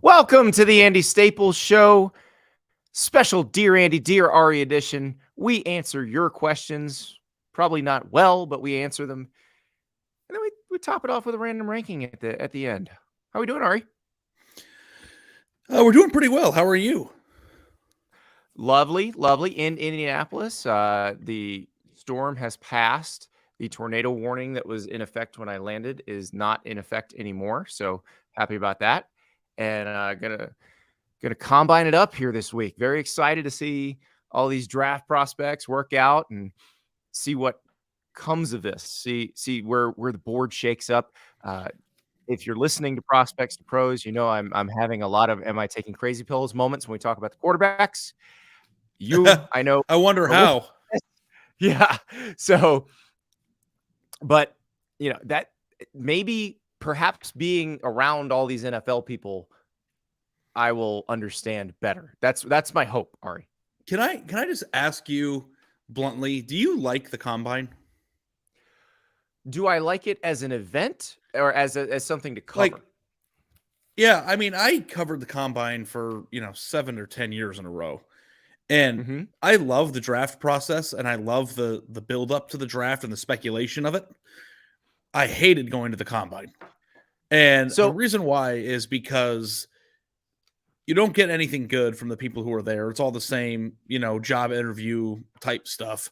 Welcome to the Andy Staples Show, special Dear Andy, Dear Ari edition. We answer your questions, probably not well, but we answer them. And then we top it off with a random ranking at the end. How are we doing, Ari? We're doing pretty well. How are you? Lovely in Indianapolis. The storm has passed. The tornado warning that was in effect when I landed is not in effect anymore. So happy about that. And gonna combine it up here this week. Very excited to see all these draft prospects work out and see what comes of this. See where the board shakes up. If you're listening to Prospects to Pros, you know I'm having a lot of "Am I taking crazy pills?" moments when we talk about the quarterbacks. I know. I wonder how. Yeah. So, but that maybe perhaps being around all these NFL people, I will understand better. That's my hope, Ari. Can I just ask you bluntly, do you like the combine? Do I like it as an event or as something to cover? Yeah, I mean, I covered the combine for 7 or 10 years in a row. And I love the draft process, and I love the build up to the draft and the speculation of it. I hated going to the combine. And the reason why is because you don't get anything good from the people who are there. It's all the same, job interview type stuff.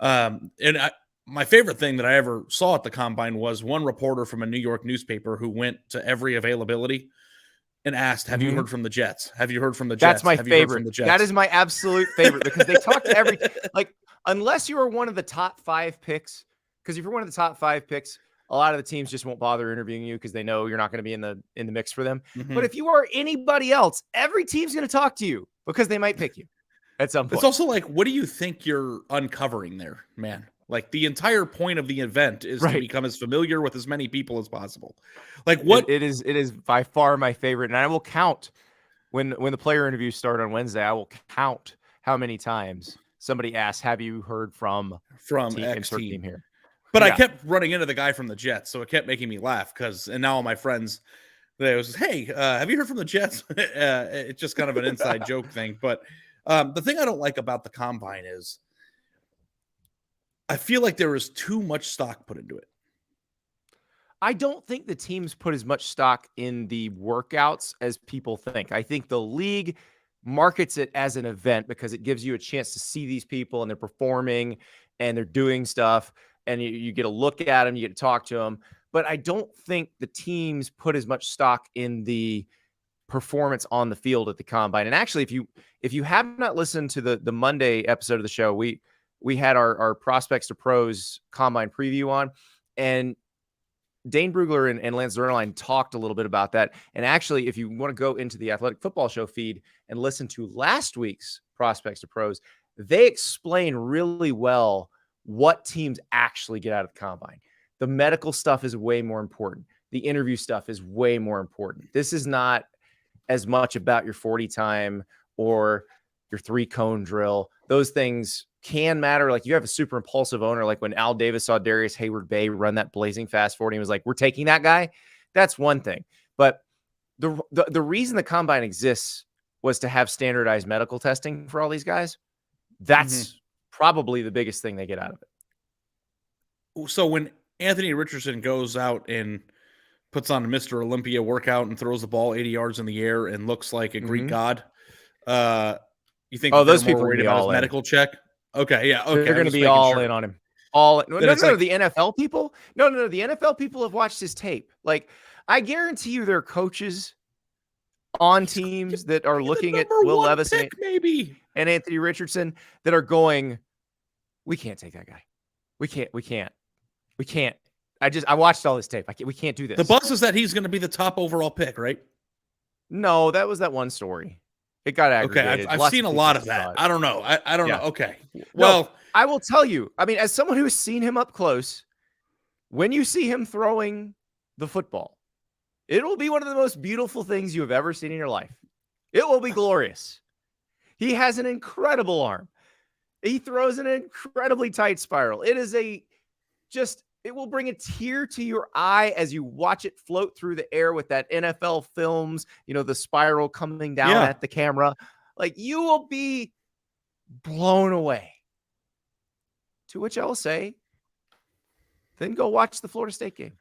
My favorite thing that I ever saw at the combine was one reporter from a New York newspaper who went to every availability and asked, have you heard from the Jets? Have you heard from the Jets? That's my Have favorite. You heard from the Jets? That is my absolute favorite because they talk to unless you are one of the top 5 picks, because if you're one of the top 5 picks, a lot of the teams just won't bother interviewing you because they know you're not going to be in the mix for them. But if you are anybody else, every team's going to talk to you because they might pick you at some point. It's also like, what do you think you're uncovering there, man? Like, the entire point of the event is to become as familiar with as many people as possible. Like, what it is by far my favorite, and I will count when the player interviews start on Wednesday. I will count how many times somebody asks, "Have you heard from X team here?" But I kept running into the guy from the Jets, so it kept making me laugh and now all my friends, they was, hey, have you heard from the Jets? It's just kind of an inside joke thing. But the thing I don't like about the combine is I feel like there is too much stock put into it. I don't think the teams put as much stock in the workouts as people think. I think the league markets it as an event because it gives you a chance to see these people and they're performing and they're doing stuff and you get a look at them, you get to talk to them. But I don't think the teams put as much stock in the performance on the field at the combine. And actually, if you have not listened to the Monday episode of the show, we had our Prospects to Pros combine preview on, and Dane Brugler and Lance Zerline talked a little bit about that. And actually, if you want to go into the Athletic Football Show feed and listen to last week's Prospects to Pros, they explain really well what teams actually get out of the combine. The medical stuff is way more important. The interview stuff is way more important. This is not as much about your 40 time or your 3-cone drill. Those things can matter. Like, you have a super impulsive owner, like when Al Davis saw Darius Hayward Bay run that blazing fast 40 and was like, we're taking that guy. That's one thing. But the reason the combine exists was to have standardized medical testing for all these guys. That's probably the biggest thing they get out of it. So when Anthony Richardson goes out and puts on a Mr. Olympia workout and throws the ball 80 yards in the air and looks like a Greek god, you think those people worried about his medical check? Okay, yeah, okay. They're going to be all in on him. No, the NFL people? No, the NFL people have watched his tape. Like, I guarantee you there are coaches on teams that are looking at Will Levis and Anthony Richardson that are going, we can't take that guy. We can't. I watched all this tape. We can't do this. The buzz is that he's going to be the top overall pick, right? No, that was that one story. It got aggregated. Okay, I've seen a lot of that. I don't know. I don't know. Okay. Well, no, I will tell you. I mean, as someone who has seen him up close, when you see him throwing the football, it will be one of the most beautiful things you have ever seen in your life. It will be glorious. He has an incredible arm. He throws an incredibly tight spiral. It is It will bring a tear to your eye as you watch it float through the air with that NFL Films, the spiral coming down Yeah. at the camera. Like, you will be blown away. To which I will say, then go watch the Florida State game.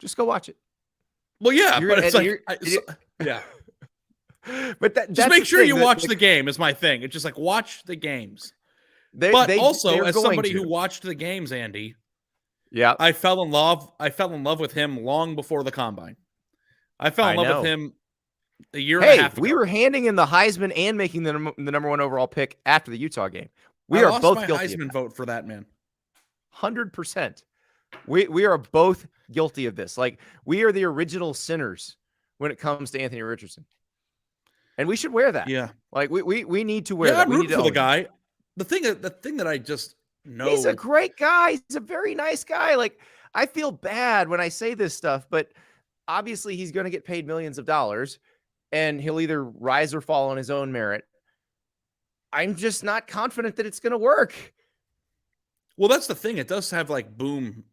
Just go watch it. Well, yeah, You're but gonna- it's and like, yeah. But Just make sure you watch the game is my thing. It's just like, watch the games. But also, as somebody who watched the games, Andy, yeah, I fell in love with him long before the combine. I fell in love with him a year and a half ago. We were handing in the Heisman and making the number one overall pick after the Utah game. I are both my guilty. Heisman vote for that, man. 100%. We are both guilty of this. Like, we are the original sinners when it comes to Anthony Richardson, and we should wear that. Yeah, like we need to wear that. I'm rooting for the guy. The thing that I just know, he's a great guy. He's a very nice guy. Like, I feel bad when I say this stuff, but obviously he's going to get paid millions of dollars, and he'll either rise or fall on his own merit. I'm just not confident that it's going to work. Well, that's the thing. It does have like boom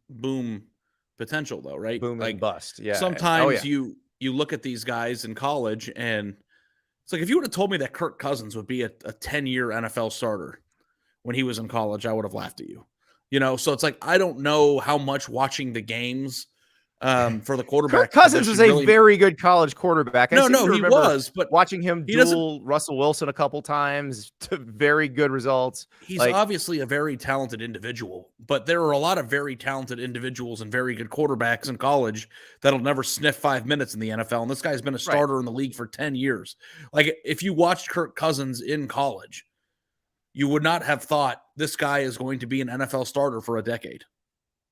potential, though, right? Boom like and bust. Yeah. Sometimes you look at these guys in college, and it's like, if you would have told me that Kirk Cousins would be a 10-year NFL starter when he was in college, I would have laughed at you. So it's like, I don't know how much watching the games for the quarterback. Kirk Cousins was a very good college quarterback. He was, but watching him duel Russell Wilson a couple times to very good results. He's obviously a very talented individual, but there are a lot of very talented individuals and very good quarterbacks in college that'll never sniff 5 minutes in the NFL. And this guy's been a starter in the league for 10 years. Like, if you watched Kirk Cousins in college, you would not have thought this guy is going to be an NFL starter for a decade.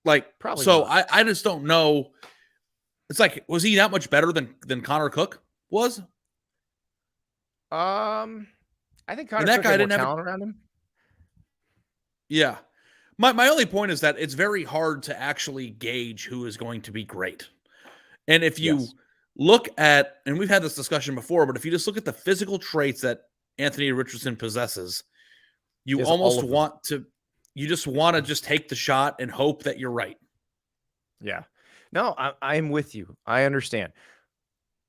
Like, probably. So I just don't know. It's like, was he that much better than Connor Cook was? I think Connor Cook had more talent around him. Yeah. My only point is that it's very hard to actually gauge who is going to be great. And if you look at, and we've had this discussion before, but if you just look at the physical traits that Anthony Richardson possesses, you almost want to just take the shot and hope that you're right. Yeah. No, I'm with you. I understand.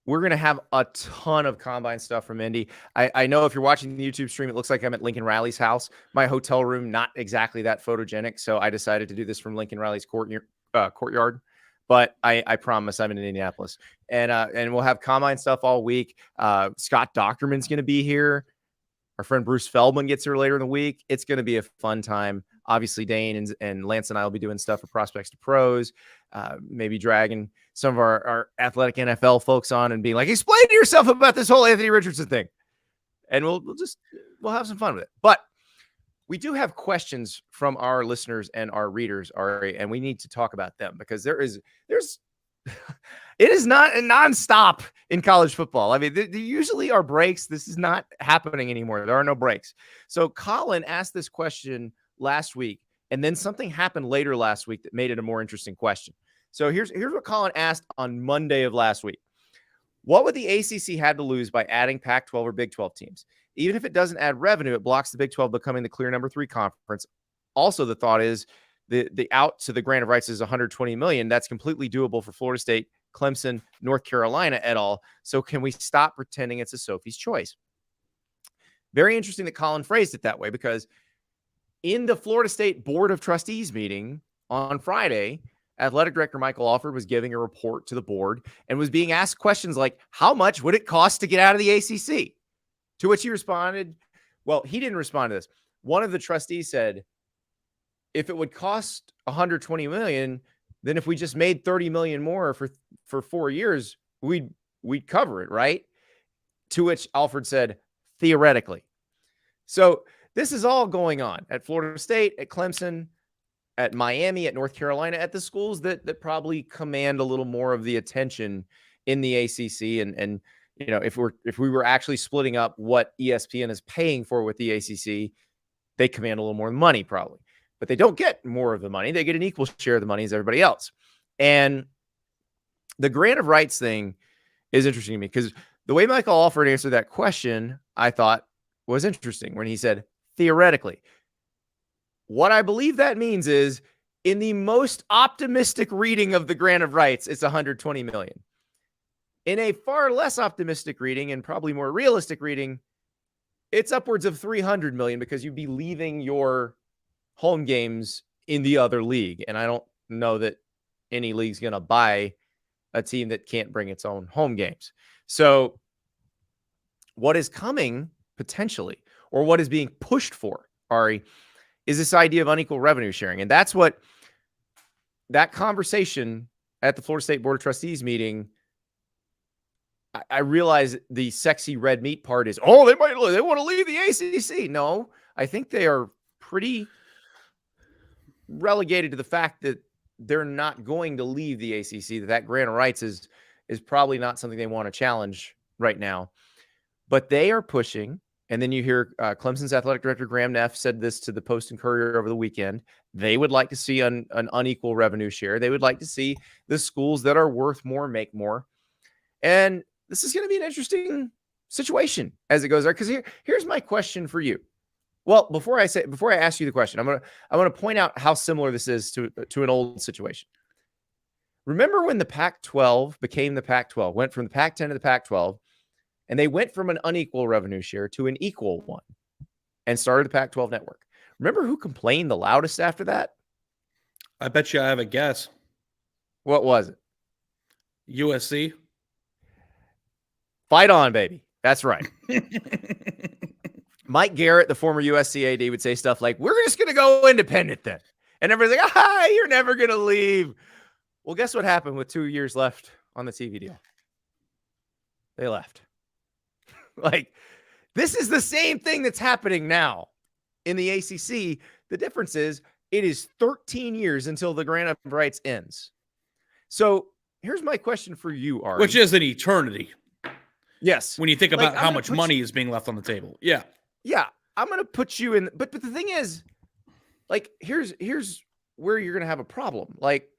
We're going to have a ton of combine stuff from Indy. I know if you're watching the YouTube stream, it looks like I'm at Lincoln Riley's house. My hotel room, not exactly that photogenic. So I decided to do this from Lincoln Riley's courtyard. But I promise I'm in Indianapolis. And we'll have combine stuff all week. Scott Docterman's going to be here. Our friend Bruce Feldman gets here later in the week. It's going to be a fun time. Obviously, Dane and Lance and I will be doing stuff for Prospects to Pros, maybe dragging some of our athletic NFL folks on and being like, explain to yourself about this whole Anthony Richardson thing. And we'll have some fun with it. But we do have questions from our listeners and our readers, Ari, and we need to talk about them because there's it is not a nonstop in college football. I mean, there usually are breaks. This is not happening anymore. There are no breaks. So Colin asked this question last week, and then something happened later last week that made it a more interesting question. So here's what Colin asked on Monday of last week. What would the ACC have to lose by adding Pac-12 or Big 12 teams? Even if it doesn't add revenue, it blocks the Big 12 becoming the clear number 3 conference. Also, the thought is the out to the grant of rights is $120 million. That's completely doable for Florida State, Clemson, North Carolina et al. So can we stop pretending it's a Sophie's choice? Very interesting that Colin phrased it that way, because in the Florida State Board of Trustees meeting on Friday, Athletic Director Michael Alford was giving a report to the board and was being asked questions like, how much would it cost to get out of the ACC? To which he responded, well, he didn't respond to this. One of the trustees said, if it would cost $120 million, then if we just made $30 million more for 4 years, we'd cover it, right? To which Alford said, theoretically. So this is all going on at Florida State, at Clemson, at Miami, at North Carolina, at the schools that probably command a little more of the attention in the ACC. And you know, if we were actually splitting up what ESPN is paying for with the ACC, they command a little more money probably. But they don't get more of the money. They get an equal share of the money as everybody else. And the grant of rights thing is interesting to me because the way Michael Alford answered that question, I thought was interesting when he said, theoretically. What I believe that means is In the most optimistic reading of the grant of rights, it's 120 million. In a far less optimistic reading and probably more realistic reading, it's upwards of 300 million because you'd be leaving your home games in the other league. And I don't know that any league's going to buy a team that can't bring its own home games. So what is coming potentially, or what is being pushed for, Ari, is this idea of unequal revenue sharing. And that's what that conversation at the Florida State Board of Trustees meeting, I realize the sexy red meat part is, oh, they want to leave the ACC. No, I think they are pretty relegated to the fact that they're not going to leave the ACC, that grant of rights is probably not something they want to challenge right now. But they are pushing, and then you hear Clemson's athletic director Graham Neff said this to the Post and Courier over the weekend. They would like to see an unequal revenue share. They would like to see the schools that are worth more make more. And this is going to be an interesting situation as it goes there. Because here's my question for you. Well, before I ask you the question, I'm gonna point out how similar this is to an old situation. Remember when the Pac-12 became the Pac-12, went from the Pac-10 to the Pac-12, and they went from an unequal revenue share to an equal one and started the Pac-12 network. Remember who complained the loudest after that? I bet you I have a guess. What was it? USC. Fight on, baby. That's right. Mike Garrett, the former USC AD, would say stuff like, we're just going to go independent then. And everybody's like, you're never going to leave. Well, guess what happened with 2 years left on the TV deal? They left. Like, this is the same thing that's happening now in the ACC. The difference is it is 13 years until the grant of rights ends. So here's my question for you, Ari. Which is an eternity. Yes. When you think about how much money is being left on the table. Yeah. Yeah. I'm going to put you in. But the thing is, like, here's where you're going to have a problem. Like,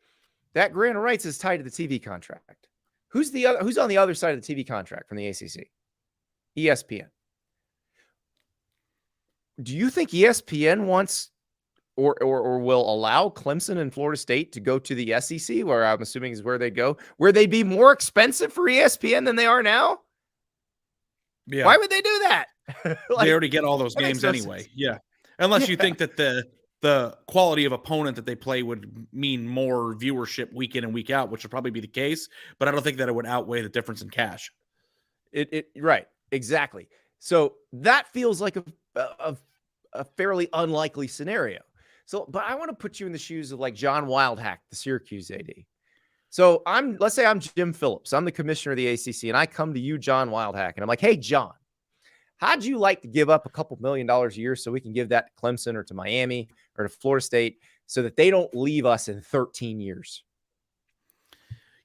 that grant of rights is tied to the TV contract. Who's on the other side of the TV contract from the ACC? ESPN. Do you think ESPN wants or will allow Clemson and Florida State to go to the SEC, where I'm assuming is where they go, where they'd be more expensive for ESPN than they are now? Yeah. Why would they do that? Like, they already get all those games anyway. Sense. Yeah. Unless you think that the quality of opponent that they play would mean more viewership week in and week out, which would probably be the case. But I don't think that it would outweigh the difference in cash. Right. Exactly. So that feels like a fairly unlikely scenario. So, but I want to put you in the shoes of like John Wildhack, the Syracuse AD. So let's say I'm Jim Phillips. I'm the commissioner of the ACC, and I come to you, John Wildhack, and I'm like, hey, John, how'd you like to give up a couple $1 million a year so we can give that to Clemson or to Miami or to Florida State so that they don't leave us in 13 years?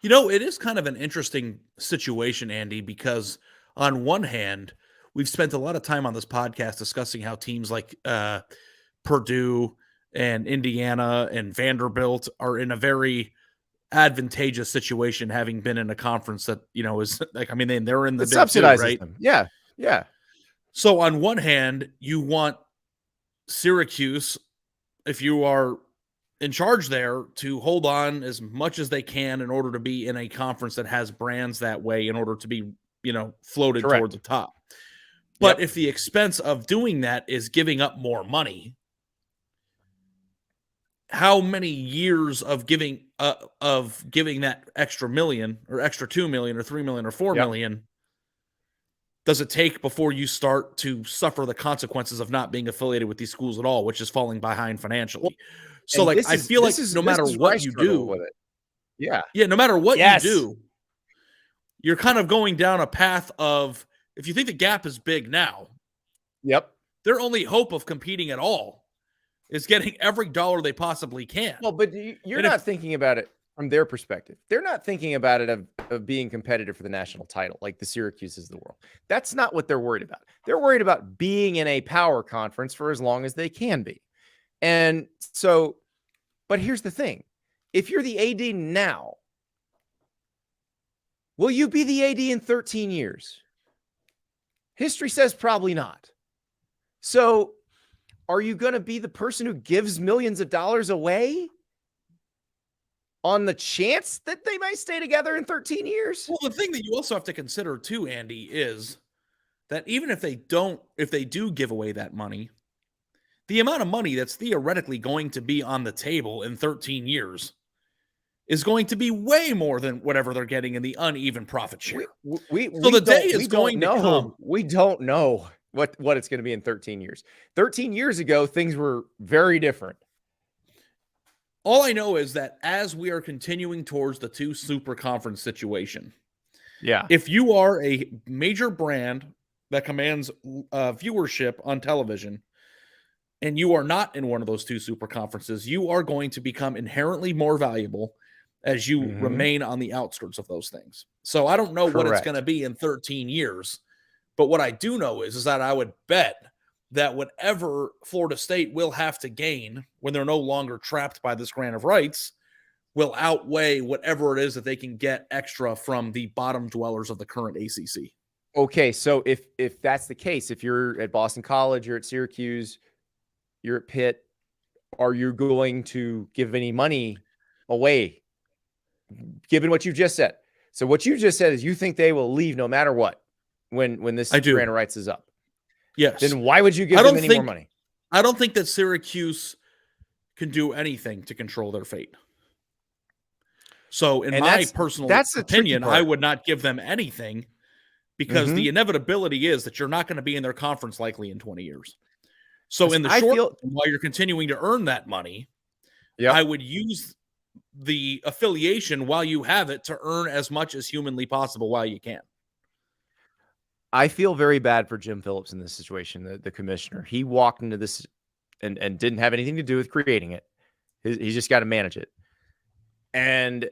You know, it is kind of an interesting situation, Andy, because on one hand, we've spent a lot of time on this podcast discussing how teams like Purdue and Indiana and Vanderbilt are in a very advantageous situation, having been in a conference that, you know, is like, I mean, they're in the Big Two, right? Them. Yeah. Yeah. So on one hand, you want Syracuse, if you are in charge there, to hold on as much as they can in order to be in a conference that has brands that way, in order to be, you know, floated Correct. toward the top. But if the expense of doing that is giving up more money, how many years of giving that extra million or extra 2 million or 3 million or 4 million does it take before you start to suffer the consequences of not being affiliated with these schools at all, which is falling behind financially? So, like, I feel like no matter what you do, no matter what you do, you're kind of going down a path of, if you think the gap is big now, their only hope of competing at all is getting every dollar they possibly can. Well, but you're not thinking about it from their perspective. They're not thinking about it of being competitive for the national title, like the Syracuses of the world. That's not what they're worried about. They're worried about being in a power conference for as long as they can be. And so, but here's the thing. If you're the AD now, will you be the AD in 13 years? History says probably not. So are you going to be the person who gives millions of dollars away on the chance that they might stay together in 13 years? Well, the thing that you also have to consider too, Andy, is that even if they do give away that money, the amount of money that's theoretically going to be on the table in 13 years is going to be way more than whatever they're getting in the uneven profit share. So the day is going to come. We don't know what it's going to be in 13 years. 13 years ago, things were very different. All I know is that as we are continuing towards the two super conference situation, if you are a major brand that commands viewership on television, and you are not in one of those two super conferences, you are going to become inherently more valuable as you remain on the outskirts of those things. So I don't know what it's going to be in 13 years, but what I do know is that I would bet that whatever Florida State will have to gain when they're no longer trapped by this grant of rights will outweigh whatever it is that they can get extra from the bottom dwellers of the current ACC. Okay, so if that's the case, if you're at Boston College, you're at Syracuse, you're at Pitt, are you going to give any money away, given what you just said? So what you just said is you think they will leave no matter what when this grant of rights is up. Yes. Then why would you give them any more money? I don't think that Syracuse can do anything to control their fate. So in my personal opinion, I would not give them anything because the inevitability is that you're not going to be in their conference likely in 20 years. So in the short term, while you're continuing to earn that money, I would use the affiliation while you have it to earn as much as humanly possible while you can. I feel very bad for Jim Phillips in this situation, the commissioner. He walked into this and didn't have anything to do with creating it. He's just got to manage it. And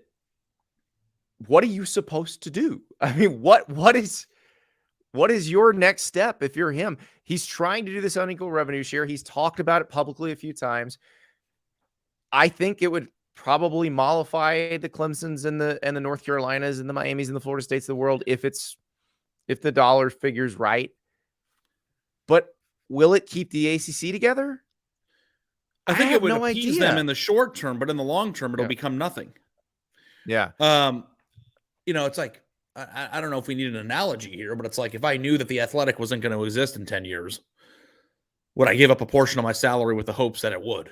what are you supposed to do? I mean, what is your next step if you're him? He's trying to do this unequal revenue share. He's talked about it publicly a few times. I think it would probably mollify the Clemsons and the North Carolinas and the Miamis and the Florida States of the world if the dollar figures right. But will it keep the ACC together? I think it would appease them in the short term, but in the long term, it'll become nothing. Yeah. It's like, I don't know if we need an analogy here, but it's like if I knew that the Athletic wasn't going to exist in 10 years, would I give up a portion of my salary with the hopes that it would?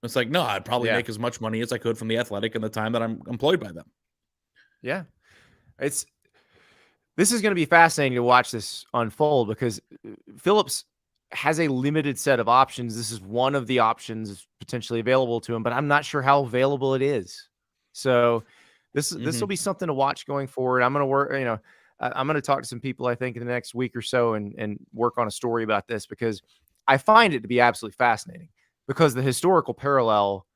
It's like, no, I'd probably make as much money as I could from the Athletic in the time that I'm employed by them. Yeah. This is going to be fascinating to watch this unfold because Phillips has a limited set of options. This is one of the options potentially available to him, but I'm not sure how available it is. So this will be something to watch going forward. I'm going to work, I'm going to talk to some people, I think, in the next week or so and work on a story about this because I find it to be absolutely fascinating because the historical parallel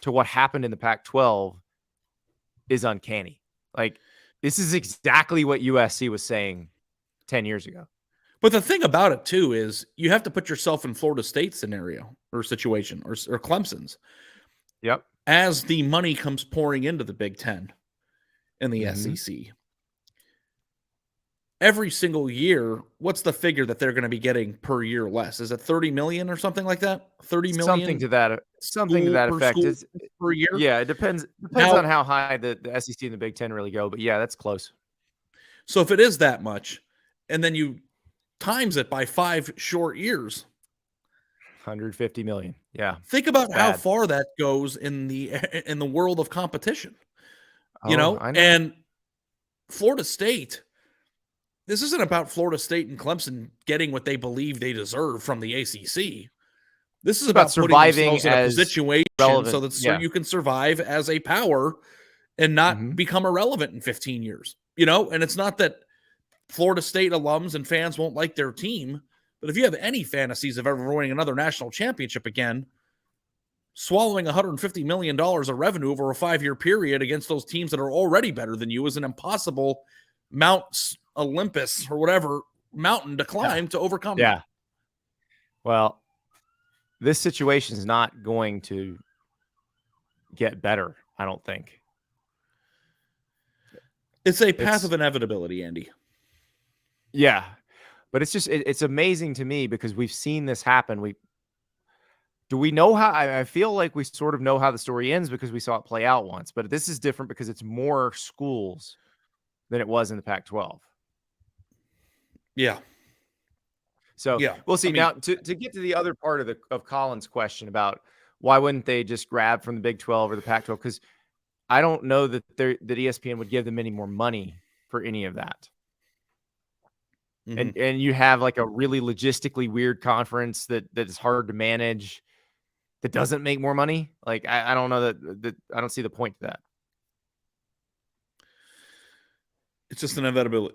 to what happened in the Pac-12 is uncanny. Like, this is exactly what USC was saying 10 years ago. But the thing about it, too, is you have to put yourself in Florida State's scenario or situation or Clemson's. Yep. As the money comes pouring into the Big Ten and the SEC, every single year, what's the figure that they're going to be getting per year less? Is it 30 million or something like that? 30 million? Something to that effect. Per year? Yeah, it depends on how high the SEC and the Big Ten really go. But yeah, that's close. So if it is that much, and then you times it by 5 short years, 150 million. Yeah. Think about how far that goes in the world of competition. I know. And Florida State, this isn't about Florida State and Clemson getting what they believe they deserve from the ACC. This is about surviving in a situation so you can survive as a power and not become irrelevant in 15 years. And it's not that Florida State alums and fans won't like their team, but if you have any fantasies of ever winning another national championship again, swallowing $150 million of revenue over a 5-year period against those teams that are already better than you is an impossible Mount Olympus or whatever mountain to climb to overcome. Yeah. Well, this situation is not going to get better, I don't think. It's a path of inevitability, Andy. Yeah. But it's amazing to me because we've seen this happen. Do we know how? I feel like we sort of know how the story ends because we saw it play out once, but this is different because it's more schools than it was in the Pac-12. Yeah. So Yeah. we'll see. I mean, Now, to get to the other part of Colin's question about why wouldn't they just grab from the Big 12 or the Pac-12? Because I don't know that ESPN would give them any more money for any of that. And you have like a really logistically weird conference that is hard to manage, that doesn't make more money. Like I don't know that I don't see the point to that. it's just an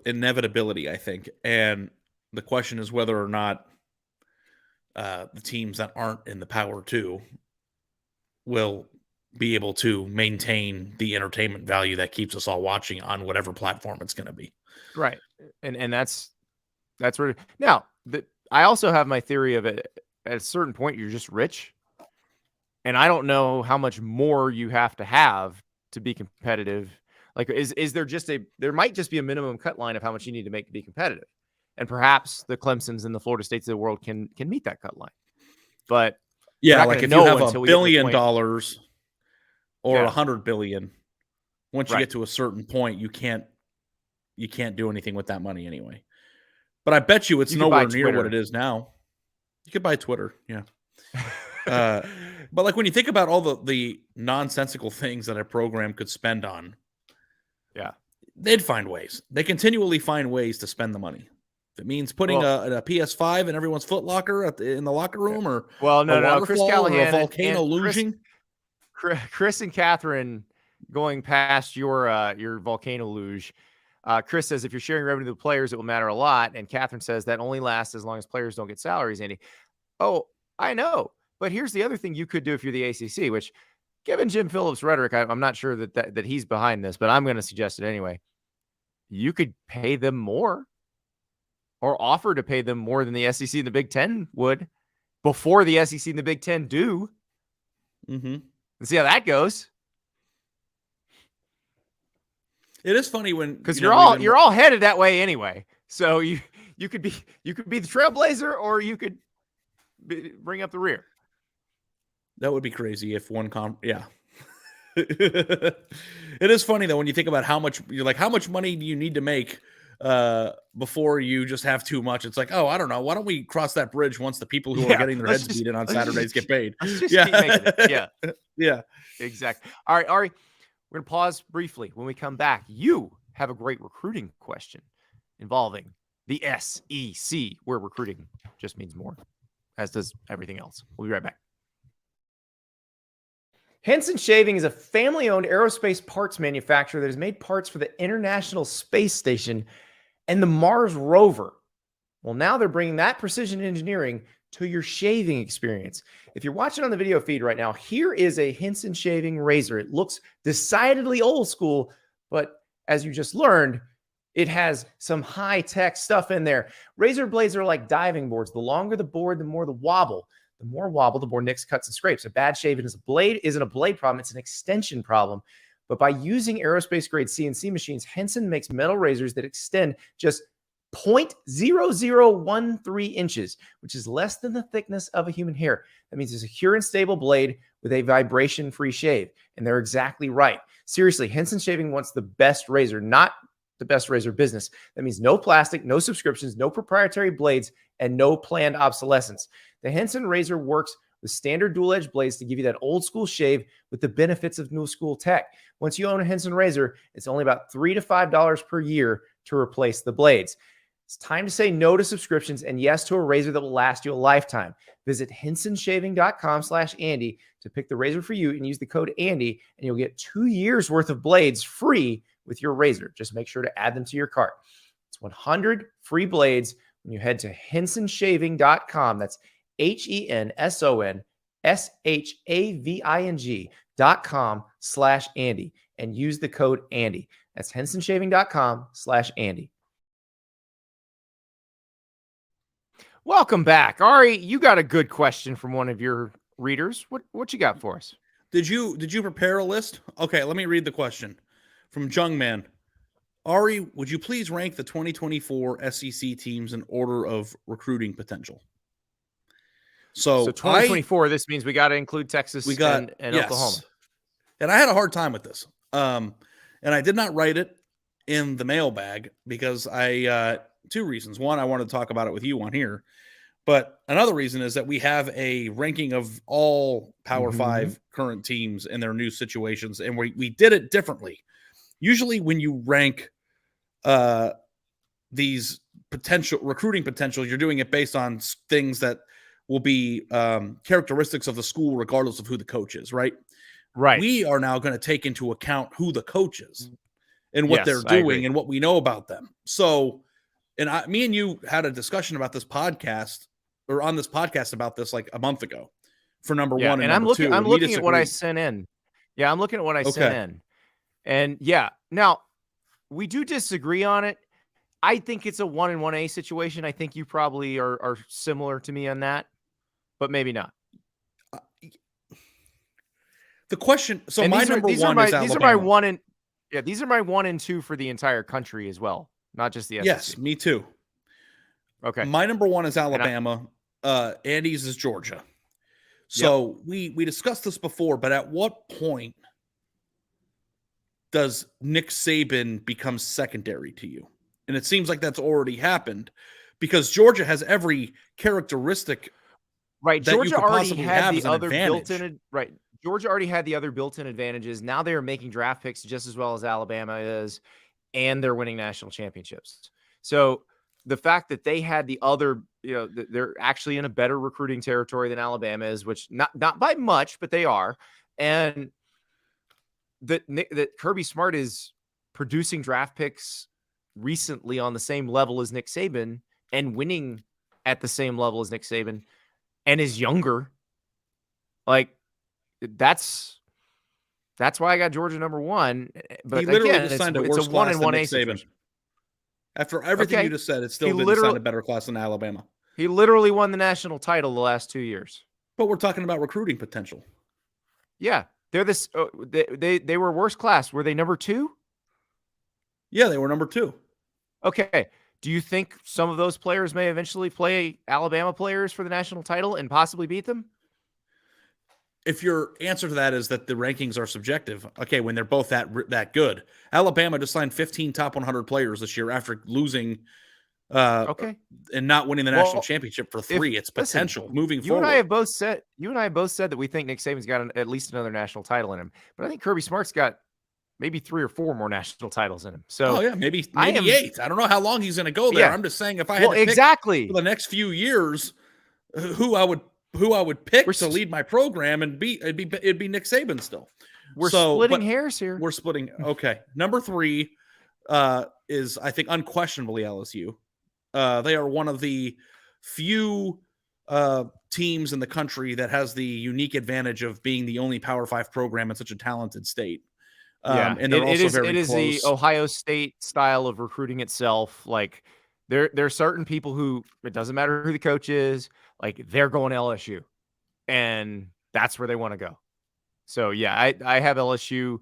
inevitability, I think. And the question is whether or not the teams that aren't in the Power Two will be able to maintain the entertainment value that keeps us all watching on whatever platform it's going to be. Right. And that's where now that I also have my theory of it. At a certain point, you're just rich. And I don't know how much more you have to be competitive. Like, is there there might just be a minimum cut line of how much you need to make to be competitive. And perhaps the Clemsons and the Florida States of the world can meet that cut line. But yeah, like if you have $1 billion or $100 billion, once you get to a certain point, you can't do anything with that money anyway. But I bet you it's nowhere near what it is now. You could buy Twitter, yeah. But like when you think about all the nonsensical things that a program could spend on, yeah, they'd find ways. They continually find ways to spend the money. If it means putting a PS5 in everyone's foot locker in the locker room, or no, Chris Callahan or a volcano luging. Chris and Catherine going past your volcano luge. Chris says if you're sharing revenue to the players, it will matter a lot. And Catherine says that only lasts as long as players don't get salaries, Andy. Oh, I know. But here's the other thing you could do if you're the ACC, which, given Jim Phillips' rhetoric, I'm not sure that he's behind this, but I'm going to suggest it anyway. You could pay them more, or offer to pay them more than the SEC and the Big Ten would before the SEC and the Big Ten do. Mm-hmm. And see how that goes. It is funny because you're all headed that way anyway. So you could be the trailblazer, or you could bring up the rear. That would be crazy if yeah. It is funny though when you think about how much money do you need to make before you just have too much. It's like, oh, I don't know. Why don't we cross that bridge once the people who are getting their heads beat in on Saturdays get paid? Keep making it. Yeah. Yeah. Exactly. All right, Ari, we're going to pause briefly. When we come back, you have a great recruiting question involving the SEC, where recruiting just means more, as does everything else. We'll be right back. Henson Shaving is a family-owned aerospace parts manufacturer that has made parts for the International Space Station and the Mars rover. Well, now they're bringing that precision engineering to your shaving experience. If you're watching on the video feed right now, here is a Henson Shaving razor. It looks decidedly old school, but as you just learned, it has some high-tech stuff in there. Razor blades are like diving boards. The longer the board, the more the wobble. The more wobble, the more nicks, cuts, and scrapes. A bad shave isn't a blade problem. It's an extension problem. But by using aerospace-grade CNC machines, Henson makes metal razors that extend just 0.0013 inches, which is less than the thickness of a human hair. That means it's a secure and stable blade with a vibration-free shave. And they're exactly right. Seriously, Henson Shaving wants the best razor, not the best razor business. That means no plastic, no subscriptions, no proprietary blades, and no planned obsolescence. The Henson razor works with standard dual-edged blades to give you that old-school shave with the benefits of new-school tech. Once you own a Henson razor, it's only about $3 to $5 per year to replace the blades. It's time to say no to subscriptions and yes to a razor that will last you a lifetime. Visit hensonshaving.com/Andy to pick the razor for you and use the code Andy, and you'll get 2 years worth of blades free with your razor. Just make sure to add them to your cart. It's 100 free blades when you head to hensonshaving.com. That's HENSONSHAVING.com/Andy and use the code Andy. That's hensonshaving.com/Andy. Welcome back. Ari, you got a good question from one of your readers. What you got for us? Did you prepare a list? Okay, let me read the question from Jungman. Ari, would you please rank the 2024 SEC teams in order of recruiting potential? So 2024, this means we got to include Texas and yes. Oklahoma. And I had a hard time with this. And I did not write it in the mailbag because two reasons. One, I wanted to talk about it with you on here. But another reason is that we have a ranking of all Power 5 current teams in their new situations, and we did it differently. Usually when you rank these potential recruiting potential, you're doing it based on things that will be characteristics of the school regardless of who the coach is, right? Right. We are now going to take into account who the coach is and what they're doing and what we know about them. So, me and you had a discussion about this podcast or on this podcast about this like a month ago for number one and number two. I'm looking at what I sent in. Yeah, I'm looking at what I sent in. And now we do disagree on it. I think it's a 1 and 1A situation. I think you probably are similar to me on that, but maybe not. The question. So my number one is Alabama. These are my 1 and 2 for the entire country as well, not just the SEC. Yes, me too. Okay. My number 1 is Alabama. Andy's is Georgia. So we discussed this before, but at what point does Nick Saban become secondary to you? And it seems like that's already happened because Georgia has every characteristic. Right. Georgia already had the other built-in. Right. Georgia already had the other built-in advantages. Now they are making draft picks just as well as Alabama is, and they're winning national championships. So the fact that they had the other, they're actually in a better recruiting territory than Alabama is, which not by much, but they are. And that Kirby Smart is producing draft picks recently on the same level as Nick Saban and winning at the same level as Nick Saban and is younger. Like that's why I got Georgia number 1. But he literally again, signed a worse class than Nick Saban. After everything you just said, it's still didn't sign a better class than Alabama. He literally won the national title the last 2 years. But we're talking about recruiting potential. Yeah, they're this. They were worse class. Were they number 2? Yeah, they were number 2. Okay. Do you think some of those players may eventually play Alabama players for the national title and possibly beat them? If your answer to that is that the rankings are subjective, okay, when they're both that good. Alabama just signed 15 top 100 players this year after losing and not winning the national championship for 3. It's potential moving forward. You and I have both said that we think Nick Saban's got at least another national title in him. But I think Kirby Smart's got maybe 3 or 4 more national titles in him. So maybe 8. I don't know how long he's going to go there. I'm just saying if I had to pick for the next few years who I would pick to lead my program and it'd be Nick Saban still. We're splitting hairs here. We're splitting. Okay. Number 3 is, I think, unquestionably LSU. They are one of the few teams in the country that has the unique advantage of being the only Power 5 program in such a talented state. And they're also very close. It is the Ohio State style of recruiting itself. Like there are certain people who, it doesn't matter who the coach is, like they're going to LSU and that's where they want to go. So yeah, I have LSU.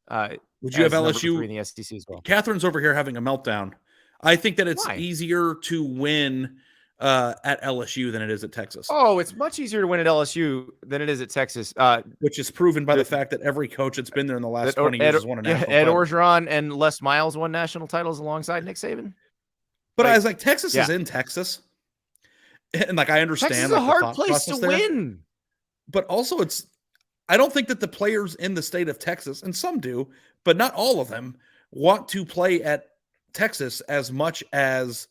Would you have LSU in the SEC as well? Catherine's over here having a meltdown. I think that it's easier to win at LSU than it is at Texas. Oh, it's much easier to win at LSU than it is at Texas. Which is proven by the fact that every coach that's been there in the last 20 years has won a national title. Ed Orgeron and Les Miles won national titles alongside Nick Saban. But I was like, Texas is in Texas. And like, I understand. Texas is a hard place to win. But also I don't think that the players in the state of Texas, and some do, but not all of them, want to play at Texas as much as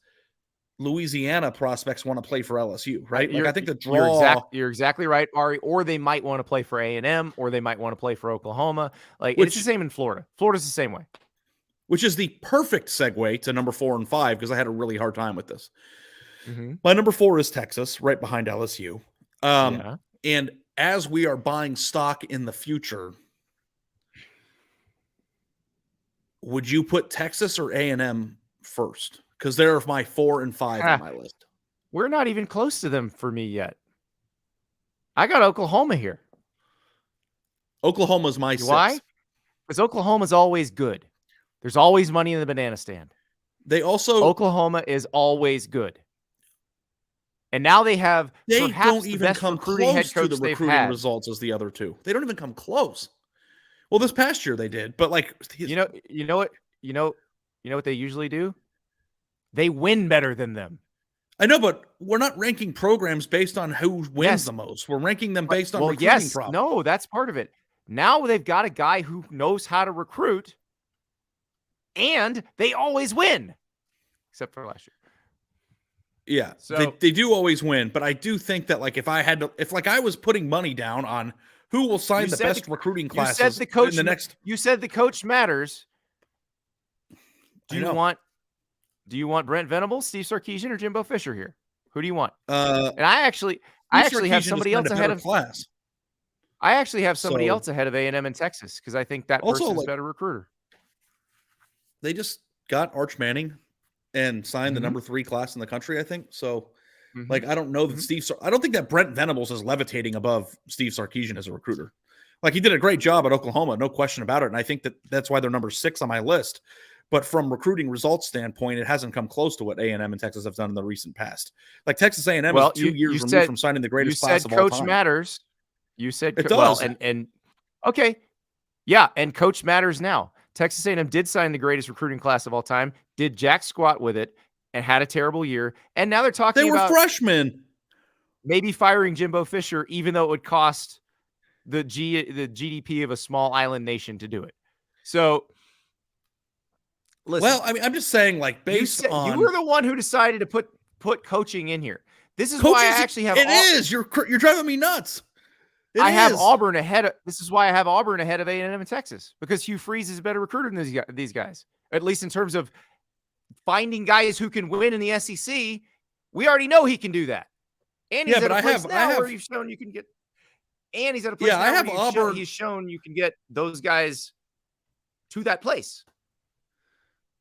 Louisiana prospects want to play for LSU, right? Like I think the draw. You're exactly right, Ari. Or they might want to play for A&M, or they might want to play for Oklahoma. Like it's the same in Florida. Florida's the same way. Which is the perfect segue to number 4 and 5 because I had a really hard time with this. My number 4 is Texas, right behind LSU. And as we are buying stock in the future, would you put Texas or A&M first? Because they're my 4 and 5 on my list. We're not even close to them for me yet. I got Oklahoma here. Oklahoma's my 6. Why? Because Oklahoma's always good. There's always money in the banana stand. They also Oklahoma is always good. And now they have They perhaps don't the even best come recruiting head close to the coach they've recruiting had. results as the other two. They don't even come close. Well, this past year they did, but like, You know what they usually do? They win better than them. I know, but we're not ranking programs based on who wins Yes, the most. We're ranking them but based on well, recruiting yes, problems. no, that's part of it. Now they've got a guy who knows how to recruit, and they always win, except for last year. Yeah, So they do always win, but I do think that like if I was putting money down on who will sign the best recruiting you said classes the coach in the next, you said the coach matters. Do I you know. want Brent Venables, Steve Sarkisian, or Jimbo Fisher here? Who do you want? Uh, And I actually Sarkisian have has somebody signed else a ahead better of class. I actually have somebody So else ahead of A&M in Texas because I think that also person's a like better recruiter. they just got Arch Manning and signed the Mhm. number 3 class in the country, I think. So Mhm. like I don't know that Mhm. I don't think that Brent Venables is levitating above Steve Sarkisian as a recruiter. Like he did a great job at Oklahoma, no question about it, and I think that that's why they're number 6 on my list. But from recruiting results standpoint, it hasn't come close to what A&M and Texas have done in the recent past. Like Texas A&M is Well, 2 years you removed said from signing the greatest class of all coach time. matters. You said It well, does. and okay. Yeah, and coach matters now. Texas A&M did sign the greatest recruiting class of all time, did jack squat with it, and had a terrible year. And now they're They talking were about freshmen. maybe firing Jimbo Fisher, even though it would cost the GDP of a small island nation to do it. So listen, Well, I mean, I'm just saying, like, based you on were the one who decided to put coaching in here. This is why I coaching, actually have it is. You're driving me nuts. It I have is. Auburn ahead of this is why I have Auburn ahead of A&M in Texas, because Hugh Freeze is a better recruiter than these guys, at least in terms of finding guys who can win in the SEC. We already know he can do that. And Yeah, he's but at a place I now where have, you've shown you can get and he's at a place yeah, I now where have Auburn. he's shown you can get those guys to that place.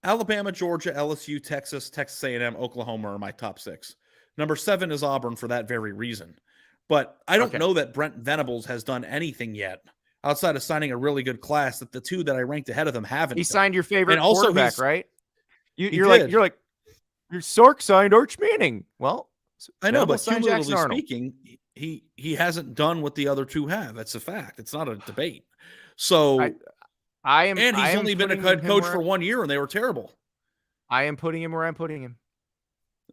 Alabama, Georgia, LSU, Texas, Texas A&M, Oklahoma are my top 6. Number 7 is Auburn for that very reason. But I don't Okay. know that Brent Venables has done anything yet outside of signing a really good class that the two that I ranked ahead of them haven't He done. signed your And favorite also quarterback, right? he You're like, did. your Sark signed Arch Manning. Well, I know, Venables but signed Jackson cumulatively Arnold. speaking, he hasn't done what the other two have. That's a fact. It's not a debate. So, and I he's am only been a putting head him coach where for 1 year, and they were terrible. I am putting him where I'm putting him.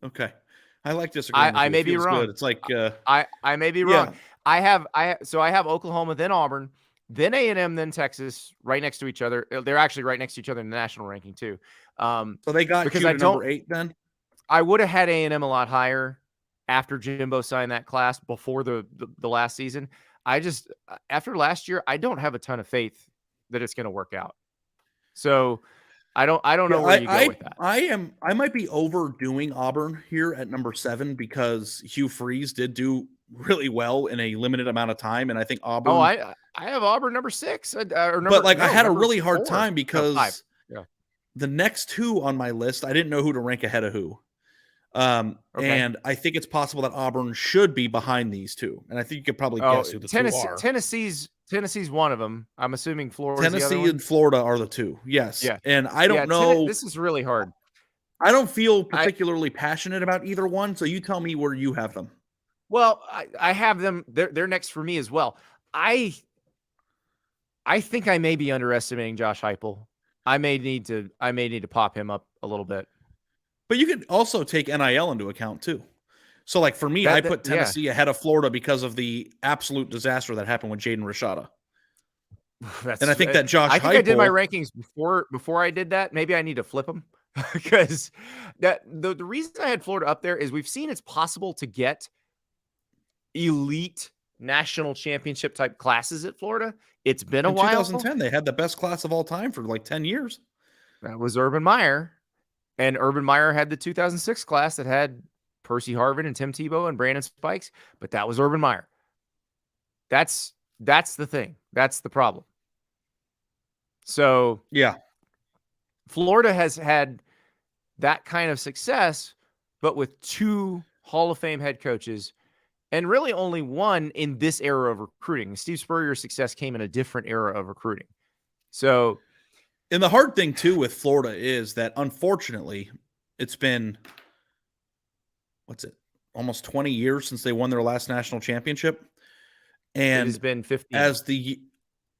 Okay, I like disagreeing with I you. may It be feels wrong. good. It's like, I may be wrong. yeah, I have Oklahoma, then Auburn, then A&M, then Texas, right next to each other. They're actually right next to each other in the national ranking too. so they got Because you to number 8 then? I would have had A&M a lot higher after Jimbo signed that class before the last season. I just after last year, I don't have a ton of faith that it's going to work out. So I don't Yeah, know where you go with that. I might be overdoing Auburn here at number 7 because Hugh Freeze did do really well in a limited amount of time, and I think Oh, Auburn. I have Auburn number 6 or But number like I no had a number really hard 4 time no 5 because yeah the next two on my list, I didn't know who to rank ahead of who. okay And I think it's possible that Auburn should be behind these two. And I think you could probably guess who the two are. Tennessee's one of them. I'm assuming Florida's the other Tennessee one. and Florida are the two. Yes. Yeah, And I don't know. This is really hard. I don't feel I particularly passionate about either one. So you tell me where you have them. well I have them. They're next for me as well. I think I may be underestimating Josh Heupel. I may need to pop him up a little bit. But you could also take NIL into account too. So, like for me, I put Yeah. Tennessee ahead of Florida because of the absolute disaster that happened with Jaden Rashada. And I think that Josh I think I did my Heupel, rankings before I did that. Maybe I need to flip them because the reason I had Florida up there is we've seen it's possible to get elite national championship type classes at Florida. It's been a in while. 2010, they had the best class of all time for like 10 years. That was Urban Meyer, and Urban Meyer had the 2006 class that had Percy Harvin and Tim Tebow and Brandon Spikes, but that was Urban Meyer. That's the thing. That's the problem. So Yeah. Florida has had that kind of success, but with 2 Hall of Fame head coaches and really only one in this era of recruiting. Steve Spurrier's success came in a different era of recruiting. So, and the hard thing too with Florida is that unfortunately it's been, almost 20 years since they won their last national championship. It And has been 15. as the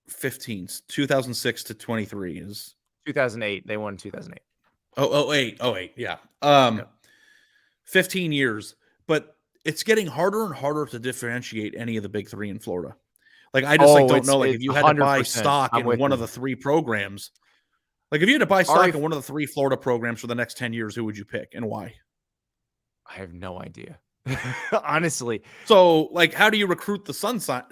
15s, 2006 to 23 is 2008. They won 2008. Oh, 08. Yeah. Yep. 15 years, but it's getting harder and harder to differentiate any of the big three in Florida. Like, I just don't know. Like, if you had to buy 100%. stock I'm in with one of you. the three programs, like if you had to buy stock Ari, in one of the three Florida programs for the next 10 years, who would you pick and why? I have no idea. Honestly. So, like, how do you recruit the sunshine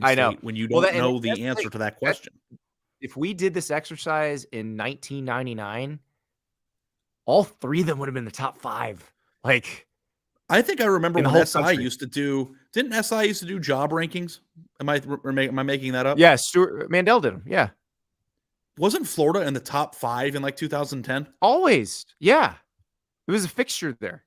I know. state when you don't know the that's answer to that question? If we did this exercise in 1999, all three of them would have been the top 5. Like, I think I remember in the when whole SI country. used to do. Didn't SI used to do job rankings? Am I making that up? Yeah, Stuart Mandel did them. Yeah. Wasn't Florida in the top 5 in like 2010? Always. Yeah. It was a fixture there.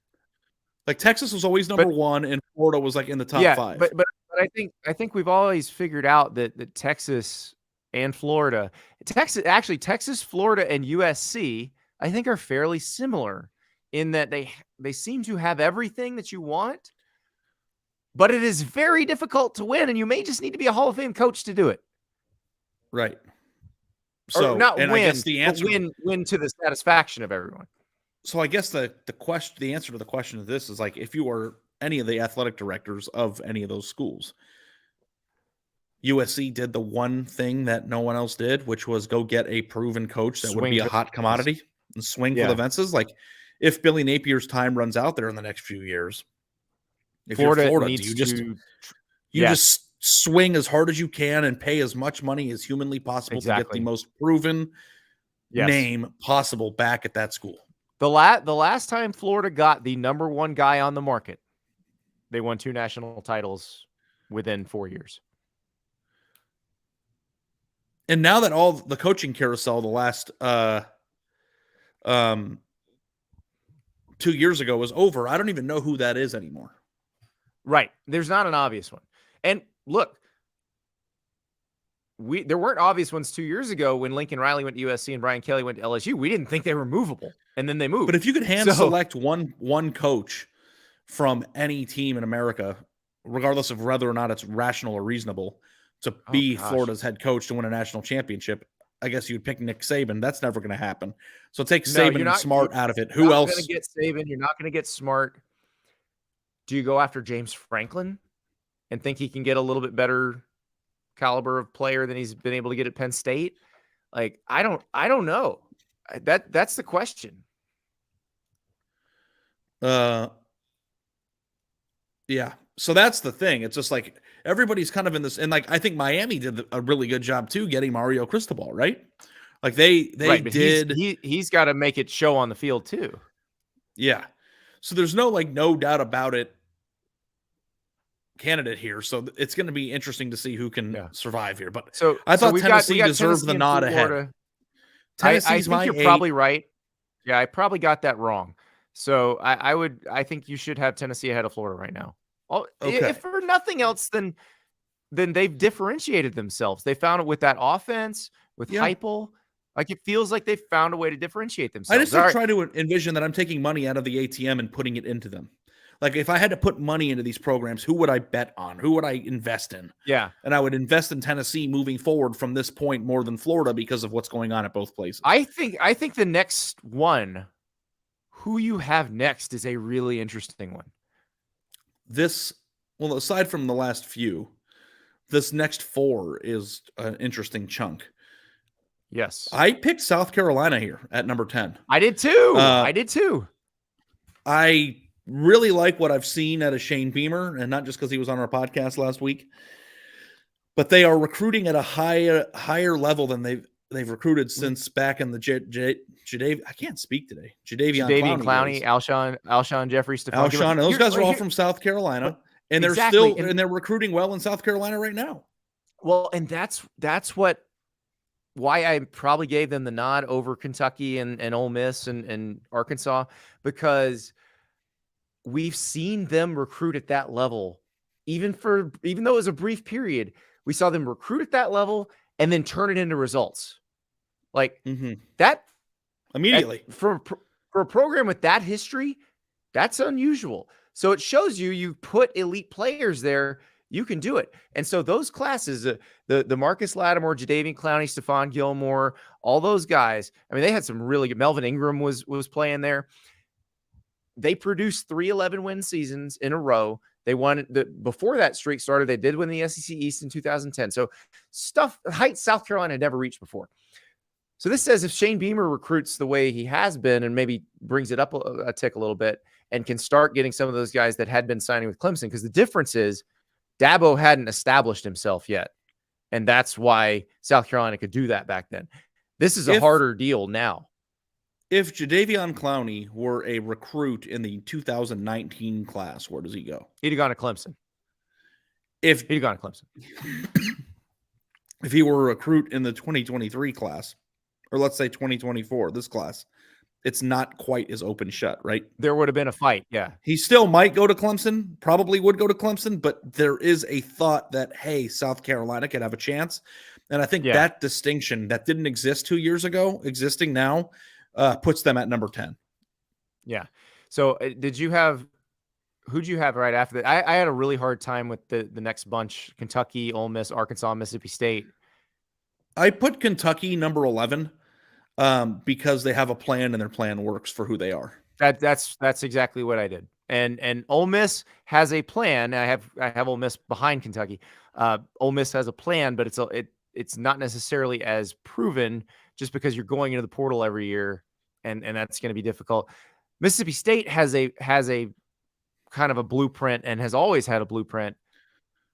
Like, Texas was always number 1 and Florida was like in the top 5. But I think we've always figured out that Texas and Florida, Texas, Florida, and USC, I think are fairly similar in that they seem to have everything that you want, but it is very difficult to win, and you may just need to be a Hall of Fame coach to do it. Right. So, or not and win, I guess the answer, but win to the satisfaction of everyone. So I guess the answer to the question of this is, like, if you were any of the athletic directors of any of those schools, USC did the one thing that no one else did, which was go get a proven coach that would be a hot commodity and swing for the fences. Like, if Billy Napier's time runs out there in the next few years, if Florida needs you just swing as hard as you can and pay as much money as humanly possible to get the most proven name possible back at that school. The last time Florida got the number 1 guy on the market, they won 2 national titles within 4 years. And now that all the coaching carousel the last 2 years ago was over, I don't even know who that is anymore. Right. There's not an obvious one. And look, there weren't obvious ones 2 years ago when Lincoln Riley went to USC and Brian Kelly went to LSU. We didn't think they were movable, and then they moved. But if you could select one coach from any team in America, regardless of whether or not it's rational or reasonable, to be Florida's head coach to win a national championship, I guess you'd pick Nick Saban. That's never going to happen. So take Saban and Smart out of it. Who else? You're not going to get Saban. You're not going to get Smart. Do you go after James Franklin and think he can get a little bit better caliber of player than he's been able to get at Penn State? Like, I don't know. That's the question. Yeah. So that's the thing. It's just like everybody's kind of in this, and like I think Miami did a really good job too, getting Mario Cristobal, right? Like they did. He's got to make it show on the field too. Yeah. So there's no doubt about it candidate here. So it's going to be interesting to see who can survive here. But I thought Tennessee deserved the nod ahead. Tennessee's I think you're probably right. Yeah, I probably got that wrong. So I think you should have Tennessee ahead of Florida right now. If for nothing else, then they've differentiated themselves. They found it with that offense, with Heupel. Like, it feels like they found a way to differentiate themselves. I just try to envision that I'm taking money out of the ATM and putting it into them. Like, if I had to put money into these programs, who would I bet on? Who would I invest in? Yeah. And I would invest in Tennessee moving forward from this point more than Florida because of what's going on at both places. I think the next one, who you have next, is a really interesting one. Aside from the last few, this next 4 is an interesting chunk. Yes. I picked South Carolina here at number 10. I did too. I really like what I've seen out of Shane Beamer, and not just because he was on our podcast last week, but they are recruiting at a higher level than they've recruited since back in the I can't speak today. Jadeveon Clowney, Alshon Jeffrey, Stephon. Alshon, those guys are all from South Carolina, and they're recruiting well in South Carolina right now. Well, and that's why I probably gave them the nod over Kentucky and Ole Miss and Arkansas, because we've seen them recruit at that level, even though it was a brief period. We saw them recruit at that level and then turn it into results. Like that immediately. From For a program with that history, that's unusual. So it shows you put elite players there, you can do it. And so those classes, the Marcus Lattimore, Jadeveon Clowney, Stephon Gilmore, all those guys, I mean, they had some really good. Melvin Ingram was playing there. They produced 3 11-win seasons in a row. They won before that streak started. They did win the SEC East in 2010. So heights South Carolina had never reached before. So this says if Shane Beamer recruits the way he has been and maybe brings it up a tick a little bit and can start getting some of those guys that had been signing with Clemson, because the difference is Dabo hadn't established himself yet. And that's why South Carolina could do that back then. This is a harder deal now. If Jadeveon Clowney were a recruit in the 2019 class, where does he go? He'd have gone to Clemson. He'd have gone to Clemson. If he were a recruit in the 2023 class, or let's say 2024, this class, it's not quite as open shut, right? There would have been a fight, yeah. He still might go to Clemson, probably would go to Clemson, but there is a thought that, hey, South Carolina could have a chance. And I think that distinction that didn't exist 2 years ago, existing now, puts them at number 10. Yeah. So who'd you have right after that? I had a really hard time with the next bunch: Kentucky, Ole Miss, Arkansas, Mississippi State. I put Kentucky number 11 because they have a plan and their plan works for who they are. That's exactly what I did. And Ole Miss has a plan. I have Ole Miss behind Kentucky. Ole Miss has a plan, but it's not necessarily as proven just because you're going into the portal every year, and that's going to be difficult. Mississippi State has a kind of a blueprint and has always had a blueprint,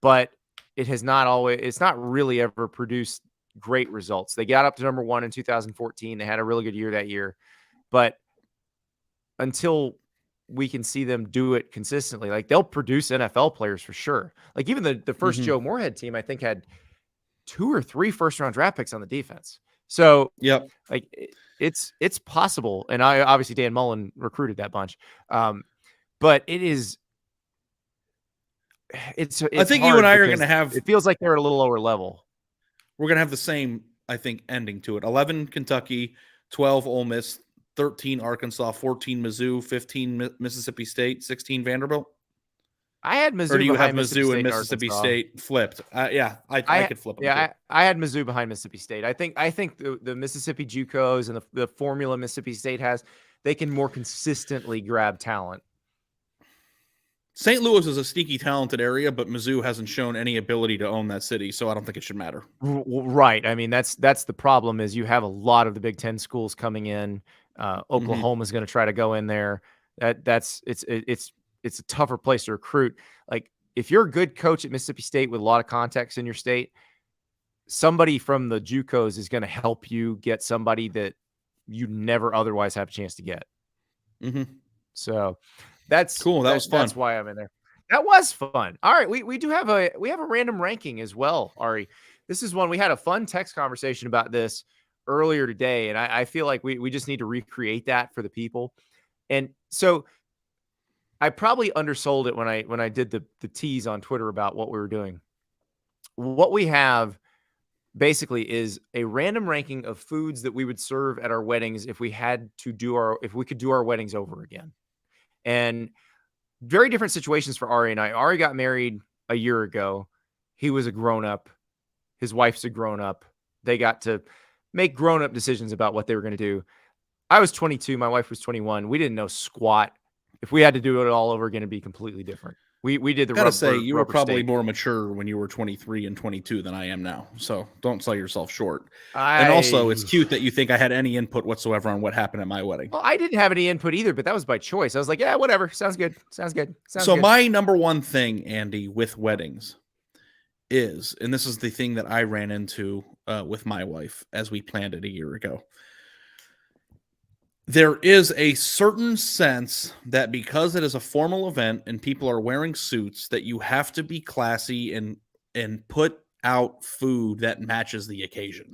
but it's not really ever produced great results. They got up to number 1 in 2014. They had a really good year that year, but until we can see them do it consistently, like they'll produce NFL players for sure. Like even the first Joe Moorhead team, I think, had 2 or 3 first-round draft picks on the defense. So like it's possible. And obviously Dan Mullen recruited that bunch. But it's I think you and I are going to have, it feels like they're at a little lower level. We're going to have the same, I think, ending to it. 11 Kentucky, 12 Ole Miss, 13 Arkansas, 14 Mizzou, 15 Mississippi State, 16 Vanderbilt. I had Mizzou. Or do you have Mizzou and Mississippi State flipped? I could flip them. Yeah, I had Mizzou behind Mississippi State. I think the Mississippi JUCOs and the formula Mississippi State has, they can more consistently grab talent. St. Louis is a sneaky talented area, but Mizzou hasn't shown any ability to own that city, so I don't think it should matter. Right. I mean, that's the problem is you have a lot of the Big Ten schools coming in. Oklahoma is going to try to go in there. It's a tougher place to recruit. Like if you're a good coach at Mississippi State with a lot of context in your state, somebody from the JUCOs is going to help you get somebody that you never otherwise have a chance to get. So that's cool. That was fun. That's why I'm in there. That was fun. All right. We do have a random ranking as well, Ari. This is one we had a fun text conversation about this earlier today. And I feel like we just need to recreate that for the people. And so I probably undersold it when I did the tease on Twitter about what we were doing. What we have basically is a random ranking of foods that we would serve at our weddings if we could do our weddings over again. And very different situations for Ari and I. Ari got married a year ago. He was a grown-up. His wife's a grown-up. They got to make grown-up decisions about what they were going to do. I was 22. My wife was 21. We didn't know squat. If we had to do it all over again, it'd be completely different. We did the gotta say you were probably more mature when you were 23 and 22 than I am now. So don't sell yourself short. And also, it's cute that you think I had any input whatsoever on what happened at my wedding. Well, I didn't have any input either, but that was by choice. I was like, yeah, whatever. Sounds good. So my number one thing, Andy, with weddings is, and this is the thing that I ran into with my wife as we planned it a year ago. There is a certain sense that because it is a formal event and people are wearing suits, that you have to be classy and put out food that matches the occasion.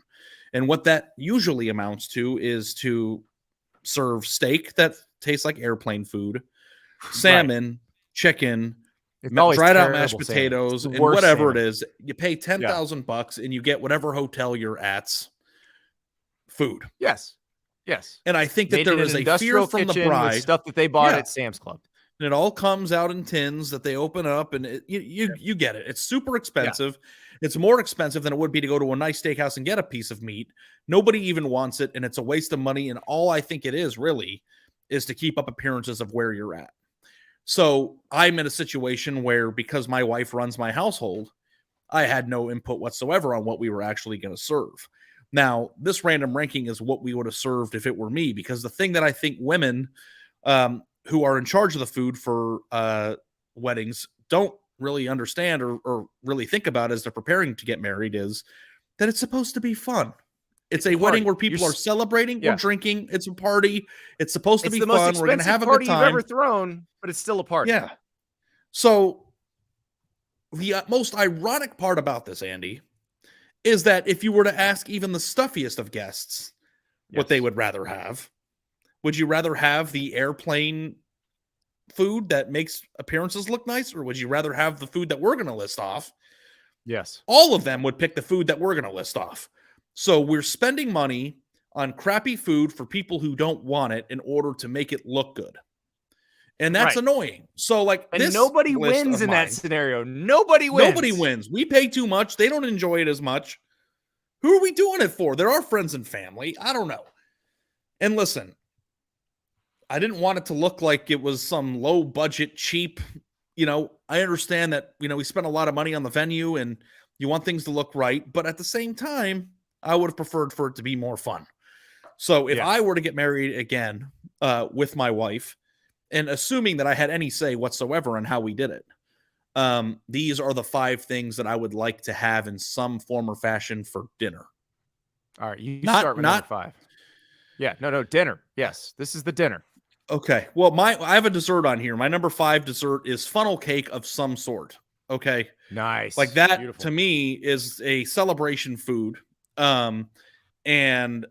And what that usually amounts to is to serve steak that tastes like airplane food, salmon, chicken, dried out mashed potatoes, and whatever it is. You pay $10,000 and you get whatever hotel you're at's food. Yes. Yes. And I think that Made in there an is a fear industrial from the kitchen with bride. stuff that they bought Yeah. at Sam's Club. And it all comes out in tins that they open up, and you get it. It's super Yeah. expensive. It's more expensive than it would be to go to a nice steakhouse and get a piece of meat. Nobody even wants it, and it's a waste of money. And all I think it is really is to keep up appearances of where you're at. So I'm in a situation where, because my wife runs my household, I had no input whatsoever on what we were actually going to serve. Now, this random ranking is what we would have served if it were me, because the thing that I think women who are in charge of the food for weddings don't really understand or really think about as they're preparing to get married is that it's supposed to be fun. It's a wedding where people are celebrating, we're drinking, it's a party, it's supposed to be fun, we're going to have a good time. You've ever thrown, but it's still a party. Yeah. So the most ironic part about this, Andy, is that if you were to ask even the stuffiest of guests what they would rather have, would you rather have the airplane food that makes appearances look nice, or would you rather have the food that we're going to list off? Yes. All of them would pick the food that we're going to list off. So we're spending money on crappy food for people who don't want it in order to make it look good. And that's annoying. So and nobody wins in that scenario. Nobody wins. We pay too much. They don't enjoy it as much. Who are we doing it for? They're our friends and family. I don't know. And listen, I didn't want it to look like it was some low budget, cheap, I understand that, we spent a lot of money on the venue and you want things to look right. But at the same time, I would have preferred for it to be more fun. So if I were to get married again with my wife, and assuming that I had any say whatsoever on how we did it, these are the 5 things that I would like to have in some form or fashion for dinner. All right. You start with number 5. Yeah. No, dinner. Yes. This is the dinner. Okay. Well, I have a dessert on here. My number 5 dessert is funnel cake of some sort. Okay. Nice. Like that, beautiful. To me, is a celebration food. And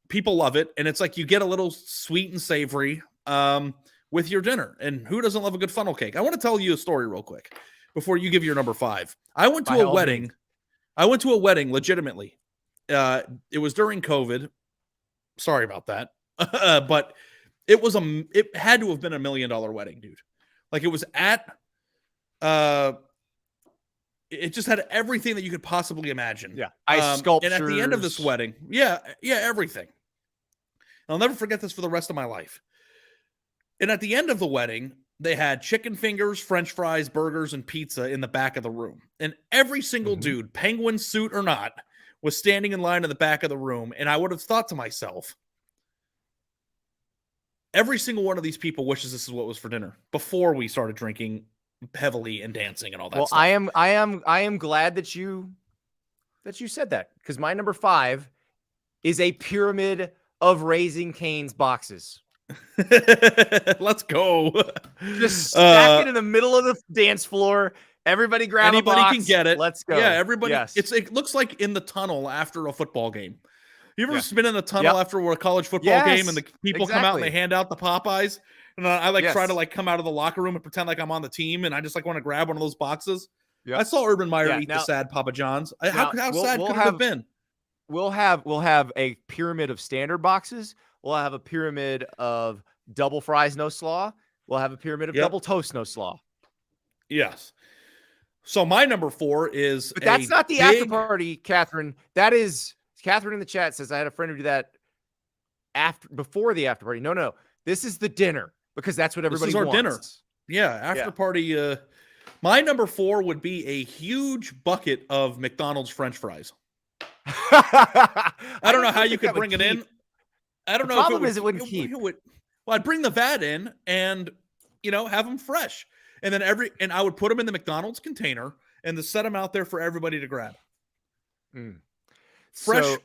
people love it. And it's like you get a little sweet and savory with your dinner. And who doesn't love a good funnel cake? I want to tell you a story real quick before you give your number 5. I went to a wedding. I went to a wedding legitimately. It was during COVID. Sorry about that. But it had to have been $1 million wedding, dude. Like, it was at it just had everything that you could possibly imagine. Yeah. Ice sculptures. And at the end of this wedding, everything. I'll never forget this for the rest of my life. And at the end of the wedding, they had chicken fingers, French fries, burgers, and pizza in the back of the room. And every single dude, penguin suit or not, was standing in line in the back of the room. And I would have thought to myself, every single one of these people wishes this is what was for dinner before we started drinking heavily and dancing and all that stuff. Well, I am glad that you said that, because my number 5 is a pyramid of Raising Cane's boxes. Let's go. Just stack it in the middle of the dance floor. Everybody grab a box. Anybody can get it. Let's go. Yeah, everybody. Yes. It looks like in the tunnel after a football game. You ever been in the tunnel after a college football game and the people come out and they hand out the Popeyes? And I try to come out of the locker room and pretend like I'm on the team, and I just want to grab one of those boxes. Yep. I saw Urban Meyer eat the sad Papa John's. How sad could it have been? We'll have a pyramid of standard boxes. We'll have a pyramid of double fries, no slaw. We'll have a pyramid of double toast, no slaw. Yes. So my number 4 is, but that's not the after party, Catherine. That is, Catherine in the chat says I had a friend who did that before the after party. No. This is the dinner, because that's what everybody wants. This is our dinner. Yeah, after party. My number 4 would be a huge bucket of McDonald's French fries. I don't know how you could bring it in. I don't know. The problem is it wouldn't keep. Well, I'd bring the vat in and have them fresh, and then I would put them in the McDonald's container and to set them out there for everybody to grab. Fresh,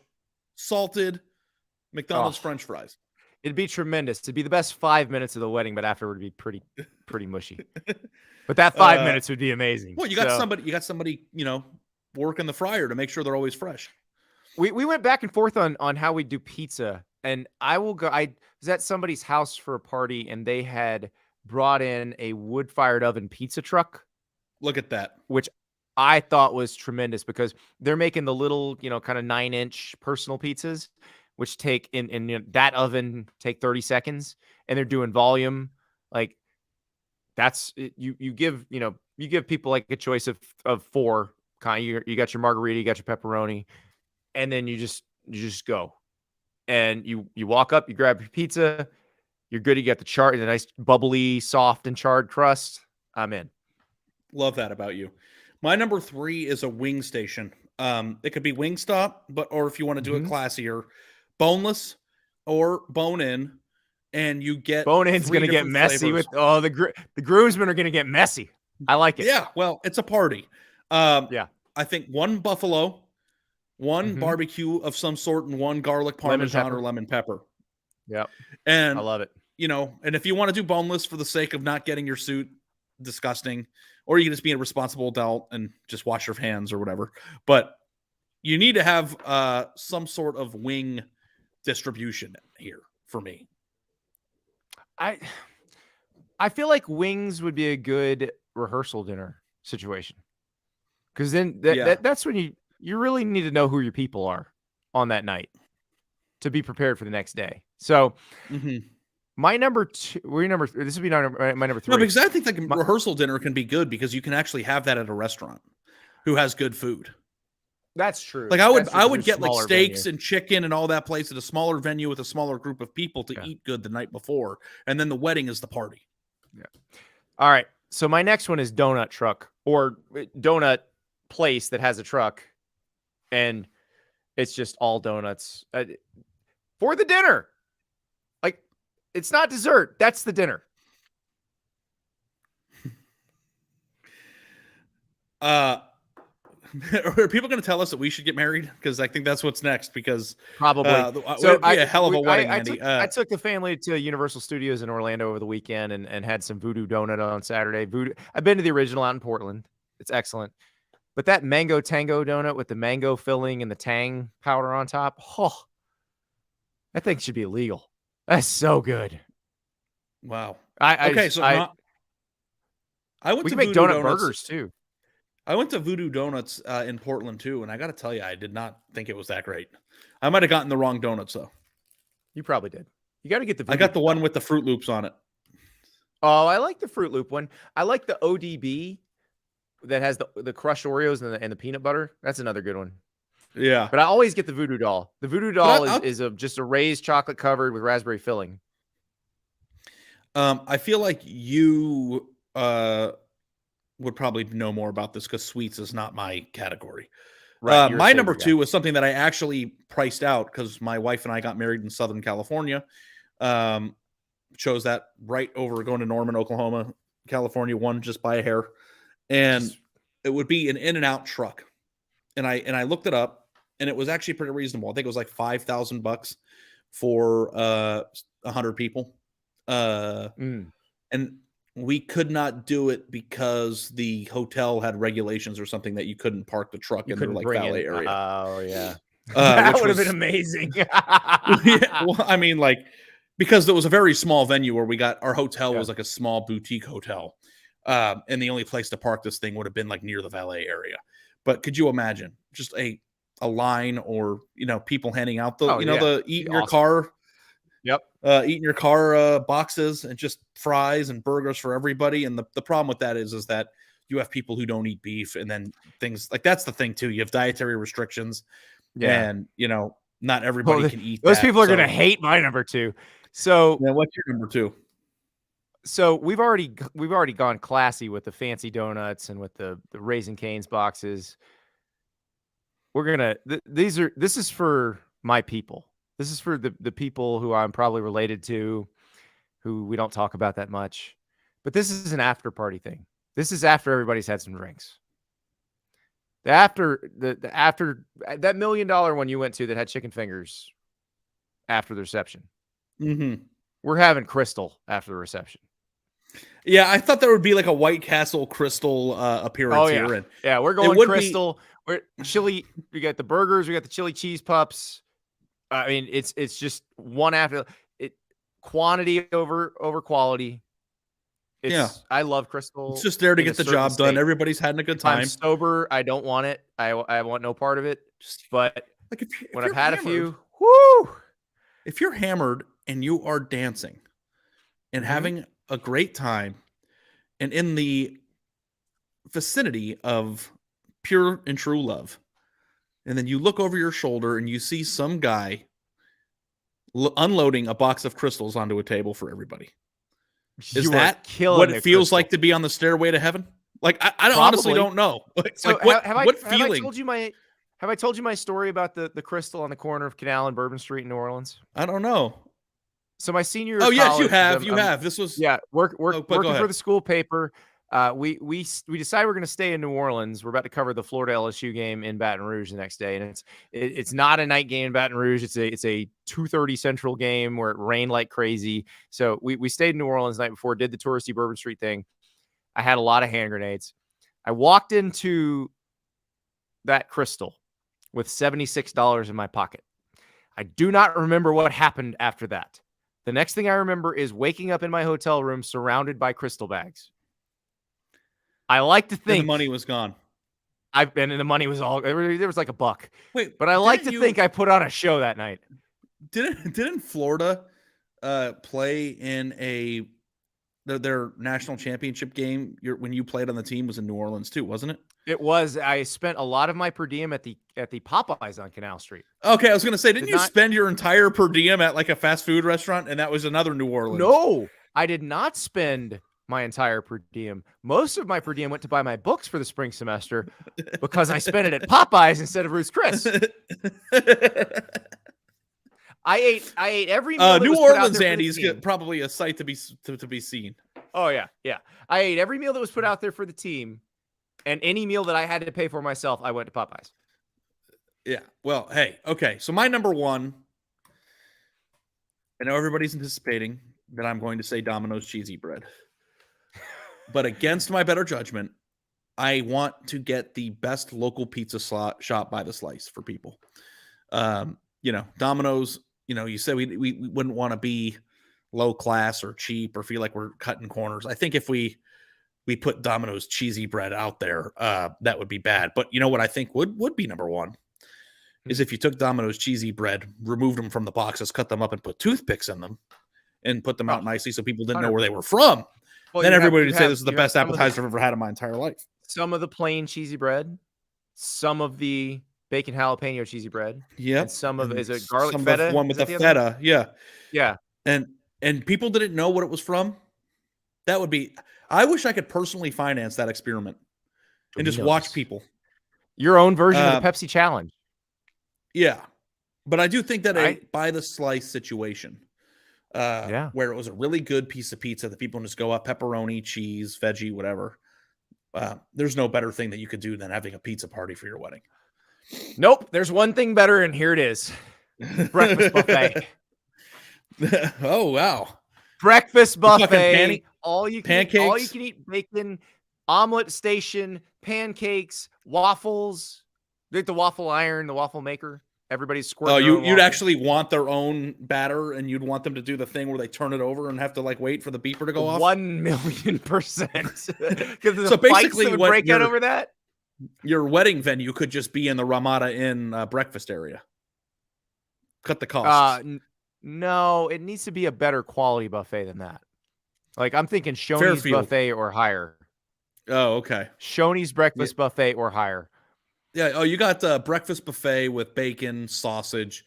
salted McDonald's French fries. It'd be tremendous. It'd be the best 5 minutes of the wedding, but afterward it'd be pretty mushy. But that 5 minutes would be amazing. Well, you got somebody, working the fryer to make sure they're always fresh. We went back and forth on how we do pizza, and I was at somebody's house for a party, and they had brought in a wood-fired oven pizza truck. Look at that. Which I thought was tremendous, because they're making the little, kind of 9-inch personal pizzas. which take in that oven take 30 seconds, and they're doing volume. Like that's you give people like a choice of four kind. You got your margarita, you got your pepperoni, and then you just go. And you walk up, you grab your pizza, you're good. You got the nice bubbly, soft and charred crust. I'm in. Love that about you. My number 3 is a wing station. It could be Wingstop, or if you want to do it classier, boneless or bone in, and you get Bone in's 3 gonna get different messy flavors. the groomsmen are gonna get messy. I like it. Yeah, well, it's a party. Yeah. I think 1 buffalo, 1 barbecue of some sort, and 1 garlic parmesan or lemon pepper. Yep. And I love it. and if you want to do boneless for the sake of not getting your suit disgusting, or you can just be a responsible adult and just wash your hands or whatever. But you need to have some sort of wing distribution here for me. I feel like wings would be a good rehearsal dinner situation, because then that's when you really need to know who your people are on that night to be prepared for the next day. So my number 2, this would be my number 3. No, because I think that rehearsal dinner can be good because you can actually have that at a restaurant who has good food. That's true. Like I would get like steaks and chicken and all that place at a smaller venue with a smaller group of people to eat good the night before, and then the wedding is the party. Yeah. All right. So my next one is donut truck or donut place that has a truck, and it's just all donuts for the dinner. Like, it's not dessert. That's the dinner. Are people going to tell us that we should get married? Because I think that's what's next. Because probably so it'd be a hell of a wedding, Andy. I took the family to Universal Studios in Orlando over the weekend and had some Voodoo Donut on Saturday. I've been to the original out in Portland. It's excellent. But that mango tango donut with the mango filling and the tang powder on top, that thing should be illegal. That's so good. Wow. I went we to can make Voodoo donut Donuts. burgers too. I went to Voodoo Donuts in Portland too, and I got to tell you, I did not think it was that great. I might have gotten the wrong donuts though. You probably did. You got to get the. I got the one with the Fruit Loops on it. Oh, I like the Fruit Loop one. I like the ODB that has the crushed Oreos and the peanut butter. That's another good one. Yeah, but I always get the Voodoo Doll. The Voodoo Doll is just a raised chocolate covered with raspberry filling. I feel like you would probably know more about this because sweets is not my category. Right. My number 2 was something that I actually priced out because my wife and I got married in Southern California. Chose that right over going to Norman, Oklahoma. California won just by a hair. And it would be an In-N-Out truck. And I looked it up, and it was actually pretty reasonable. I think it was like $5,000 for 100 people. And we could not do it because the hotel had regulations or something that you couldn't park the truck in their like valet area. Oh yeah. That would have been amazing. Yeah, well, I mean, like, because it was a very small venue where we got our hotel was like a small boutique hotel. And the only place to park this thing would have been like near the valet area. But could you imagine just a line or, people handing out the, the eat in your car. Yep. Eating your car boxes and just fries and burgers for everybody. And the problem with that is that you have people who don't eat beef, and then things like that's the thing too. You have dietary restrictions, and not everybody can eat. Those people are going to hate my number 2. So what's your number 2? So we've already gone classy with the fancy donuts and with the Raising Cane's boxes. We're gonna this is for my people. This is for the people who I'm probably related to, who we don't talk about that much. But this is an after party thing. This is after everybody's had some drinks. After that $1 million one you went to that had chicken fingers after the reception. We're having Crystal after the reception. Yeah, I thought there would be like a White Castle Crystal appearance here. And yeah, we're going Crystal. We're chili. We got the burgers. We got the chili cheese pups. I mean, it's just one after it. Quantity over quality. I love Crystal. It's just there to get the job done. Everybody's having a good time. I'm sober. I don't want it. I want no part of it. But like when I've had a few, whoo! if you're hammered and you are dancing and having a great time and in the vicinity of pure and true love, and then you look over your shoulder and you see some guy unloading a box of crystals onto a table for everybody. Is You are that killing what it it, feels Crystal. like to be on the stairway to heaven? Like, I honestly Probably. don't know. So Like, what have I feeling? have I told you my story about the crystal on the corner of Canal and Bourbon Street in New Orleans? I don't know. So my senior year Oh, of yes, you college, have. You have. This was yeah, but go working for ahead. the school paper. We decided we're going to stay in New Orleans. We're about to cover the Florida LSU game in Baton Rouge the next day, and it's not a night game in Baton Rouge. It's a 2:30 Central game where it rained like crazy. So we stayed in New Orleans the night before, did the touristy Bourbon Street thing. I had a lot of hand grenades. I walked into that crystal with $76 in my pocket. I do not remember what happened after that. The next thing I remember is waking up in my hotel room surrounded by crystal bags. I like to think And the money was gone. and the money was all there was like $1. Wait, But I like to think I put on a show that night. Didn't Florida play in their national championship game when you played on the team was in New Orleans too, wasn't it? It was. I spent a lot of my per diem at the Popeyes on Canal Street. Okay, I was going to say, didn't you spend your entire per diem at like a fast food restaurant, and that was another New Orleans? No, I did not spend my entire per diem. Most of my per diem went to buy my books for the spring semester because I spent it at Popeyes instead of Ruth's Chris. I ate every meal. New Orleans Andy's probably a sight to be seen. Oh yeah. I ate every meal that was put out there for the team, and any meal that I had to pay for myself, I went to Popeyes. Yeah. Well, hey, okay. So my number one, I know everybody's anticipating that I'm going to say Domino's cheesy bread, but against my better judgment, I want to get the best local pizza shop by the slice for people. Domino's. You said we wouldn't want to be low class or cheap or feel like we're cutting corners. I think if we put Domino's cheesy bread out there, that would be bad. But you know what I think would be number one is if you took Domino's cheesy bread, removed them from the boxes, cut them up, and put toothpicks in them, and put them out nicely so people didn't know where they were from. Well, then everybody would say this is the best appetizer I've ever had in my entire life. Some of the plain cheesy bread, some of the bacon jalapeno cheesy bread. Yeah. And some of is it garlic feta? One with the feta. Yeah. Yeah. And people didn't know what it was from. That would be, I wish I could personally finance that experiment and just watch people. Your own version of the Pepsi challenge. Yeah. But I do think that a by the slice situation, where it was a really good piece of pizza that people just go up, pepperoni, cheese, veggie, whatever. There's no better thing that you could do than having a pizza party for your wedding. Nope. There's one thing better, and here it is. Breakfast buffet. Oh, wow. Breakfast buffet. All you can eat bacon, omelet station, pancakes, waffles. The waffle iron, the waffle maker. Everybody's squirting. Oh, you'd actually want their own batter, and you'd want them to do the thing where they turn it over and have to wait for the beeper to go off? 1,000,000%. Because so basically, would break out over that. Your wedding venue could just be in the Ramada Inn breakfast area. Cut the costs. No, it needs to be a better quality buffet than that. Like I'm thinking Shoney's buffet or higher. Oh, okay. Shoney's breakfast buffet or higher. Yeah. Oh, you got breakfast buffet with bacon, sausage,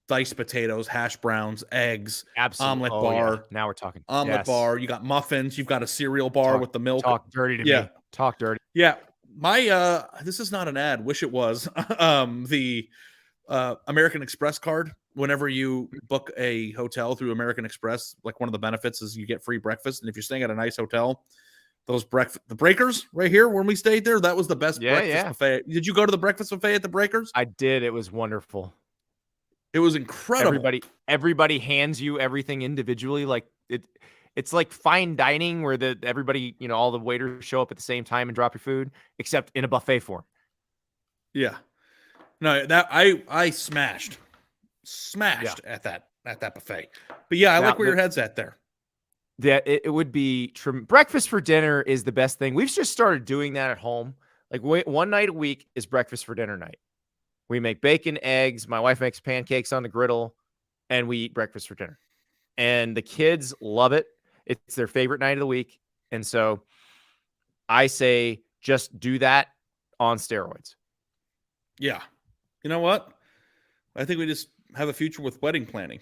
diced potatoes, hash browns, eggs, omelet bar. Yeah. Now we're talking. Omelet bar. You got muffins. You've got a cereal bar with the milk. Talk dirty to me. Talk dirty. Yeah. This is not an ad. Wish it was. The American Express card. Whenever you book a hotel through American Express, like one of the benefits is you get free breakfast. And if you're staying at a nice hotel, the Breakers right here when we stayed there, that was the best breakfast buffet. Did you go to the breakfast buffet at the Breakers? I did. It was wonderful. It was incredible. Everybody hands you everything individually. Like it's like fine dining where everybody, all the waiters show up at the same time and drop your food, except in a buffet form. Yeah. No, that I smashed at that buffet. But yeah, I like where your head's at there. That it would be breakfast for dinner is the best thing. We've just started doing that at home. Like one night a week is breakfast for dinner night. We make bacon, eggs. My wife makes pancakes on the griddle. and we eat breakfast for dinner. And the kids love it. It's their favorite night of the week. And so I say just do that on steroids. Yeah. You know what? I think we just have a future with wedding planning.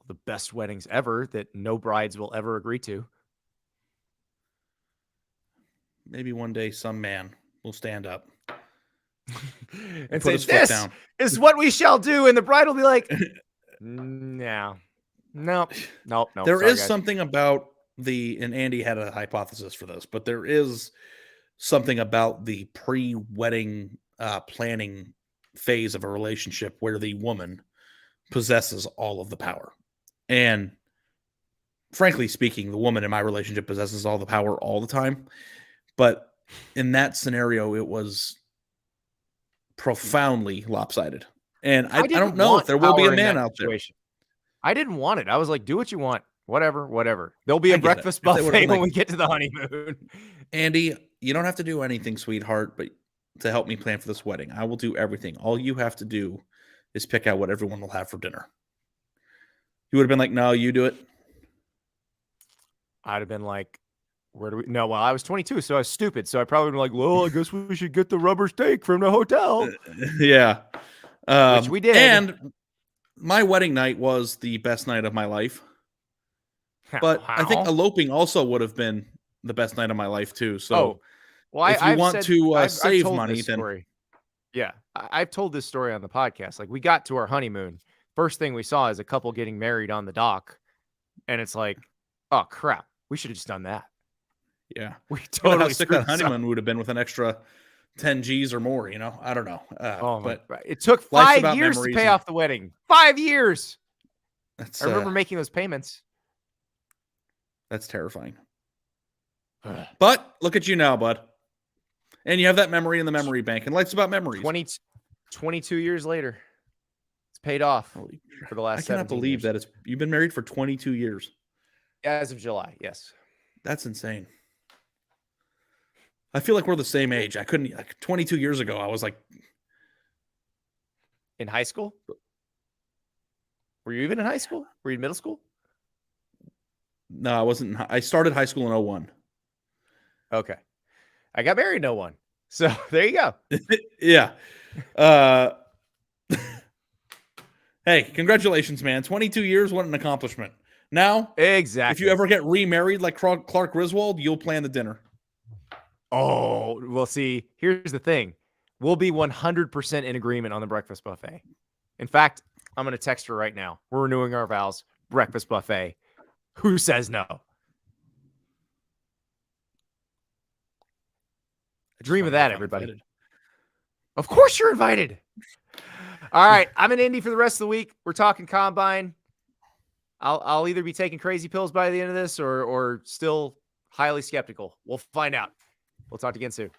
The best weddings ever that no brides will ever agree to. Maybe one day some man will stand up and put say, his foot this down. is what we shall do. And the bride will be like, no. Nope. There Sorry, is guys. something about and Andy had a hypothesis for this, but there is something about the pre-wedding planning phase of a relationship where the woman possesses all of the power. And frankly speaking, the woman in my relationship possesses all the power all the time. But in that scenario, it was profoundly lopsided. And I don't know if there will be a man out there. I didn't want it. I was like, do what you want. Whatever. There'll be a breakfast buffet when we get to the honeymoon. Andy, you don't have to do anything, sweetheart, but to help me plan for this wedding. I will do everything. All you have to do is pick out what everyone will have for dinner. You would have been like, no, you do it. I'd have been like, where do we? No, well, I was 22, so I was stupid. So I probably been like, well, I guess we should get the rubber steak from the hotel. Yeah. Which we did. And my wedding night was the best night of my life. But I think eloping also would have been the best night of my life too. So if you want to save money, then yeah, I've told this story on the podcast. Like we got to our honeymoon. First thing we saw is a couple getting married on the dock. And it's like, oh crap, we should have just done that. Yeah. We totally how sick that honeymoon would have been with an extra 10 G's or more, you know? I don't know. But it took 5 years to pay off the wedding. 5 years. I remember making those payments. That's terrifying. But look at you now, bud. And you have that memory in the memory bank. And life's about memories. 22 years later. It's paid off for the last 17 years. I cannot believe that you've been married for 22 years. As of July, yes. That's insane. I feel like we're the same age. 22 years ago, I was like. In high school? Were you even in high school? Were you in middle school? No, I wasn't. I started high school in 2001. Okay. I got married in 2001. So there you go. Yeah. Hey, congratulations, man. 22 years, what an accomplishment. Now, exactly. If you ever get remarried like Clark Griswold, you'll plan the dinner. Oh, well, see, here's the thing. We'll be 100% in agreement on the breakfast buffet. In fact, I'm going to text her right now. We're renewing our vows. Breakfast buffet. Who says no? Dream of that, everybody. Invited. Of course you're invited. All right. I'm in Indy for the rest of the week. We're talking combine. I'll either be taking crazy pills by the end of this or still highly skeptical. We'll find out. We'll talk again soon.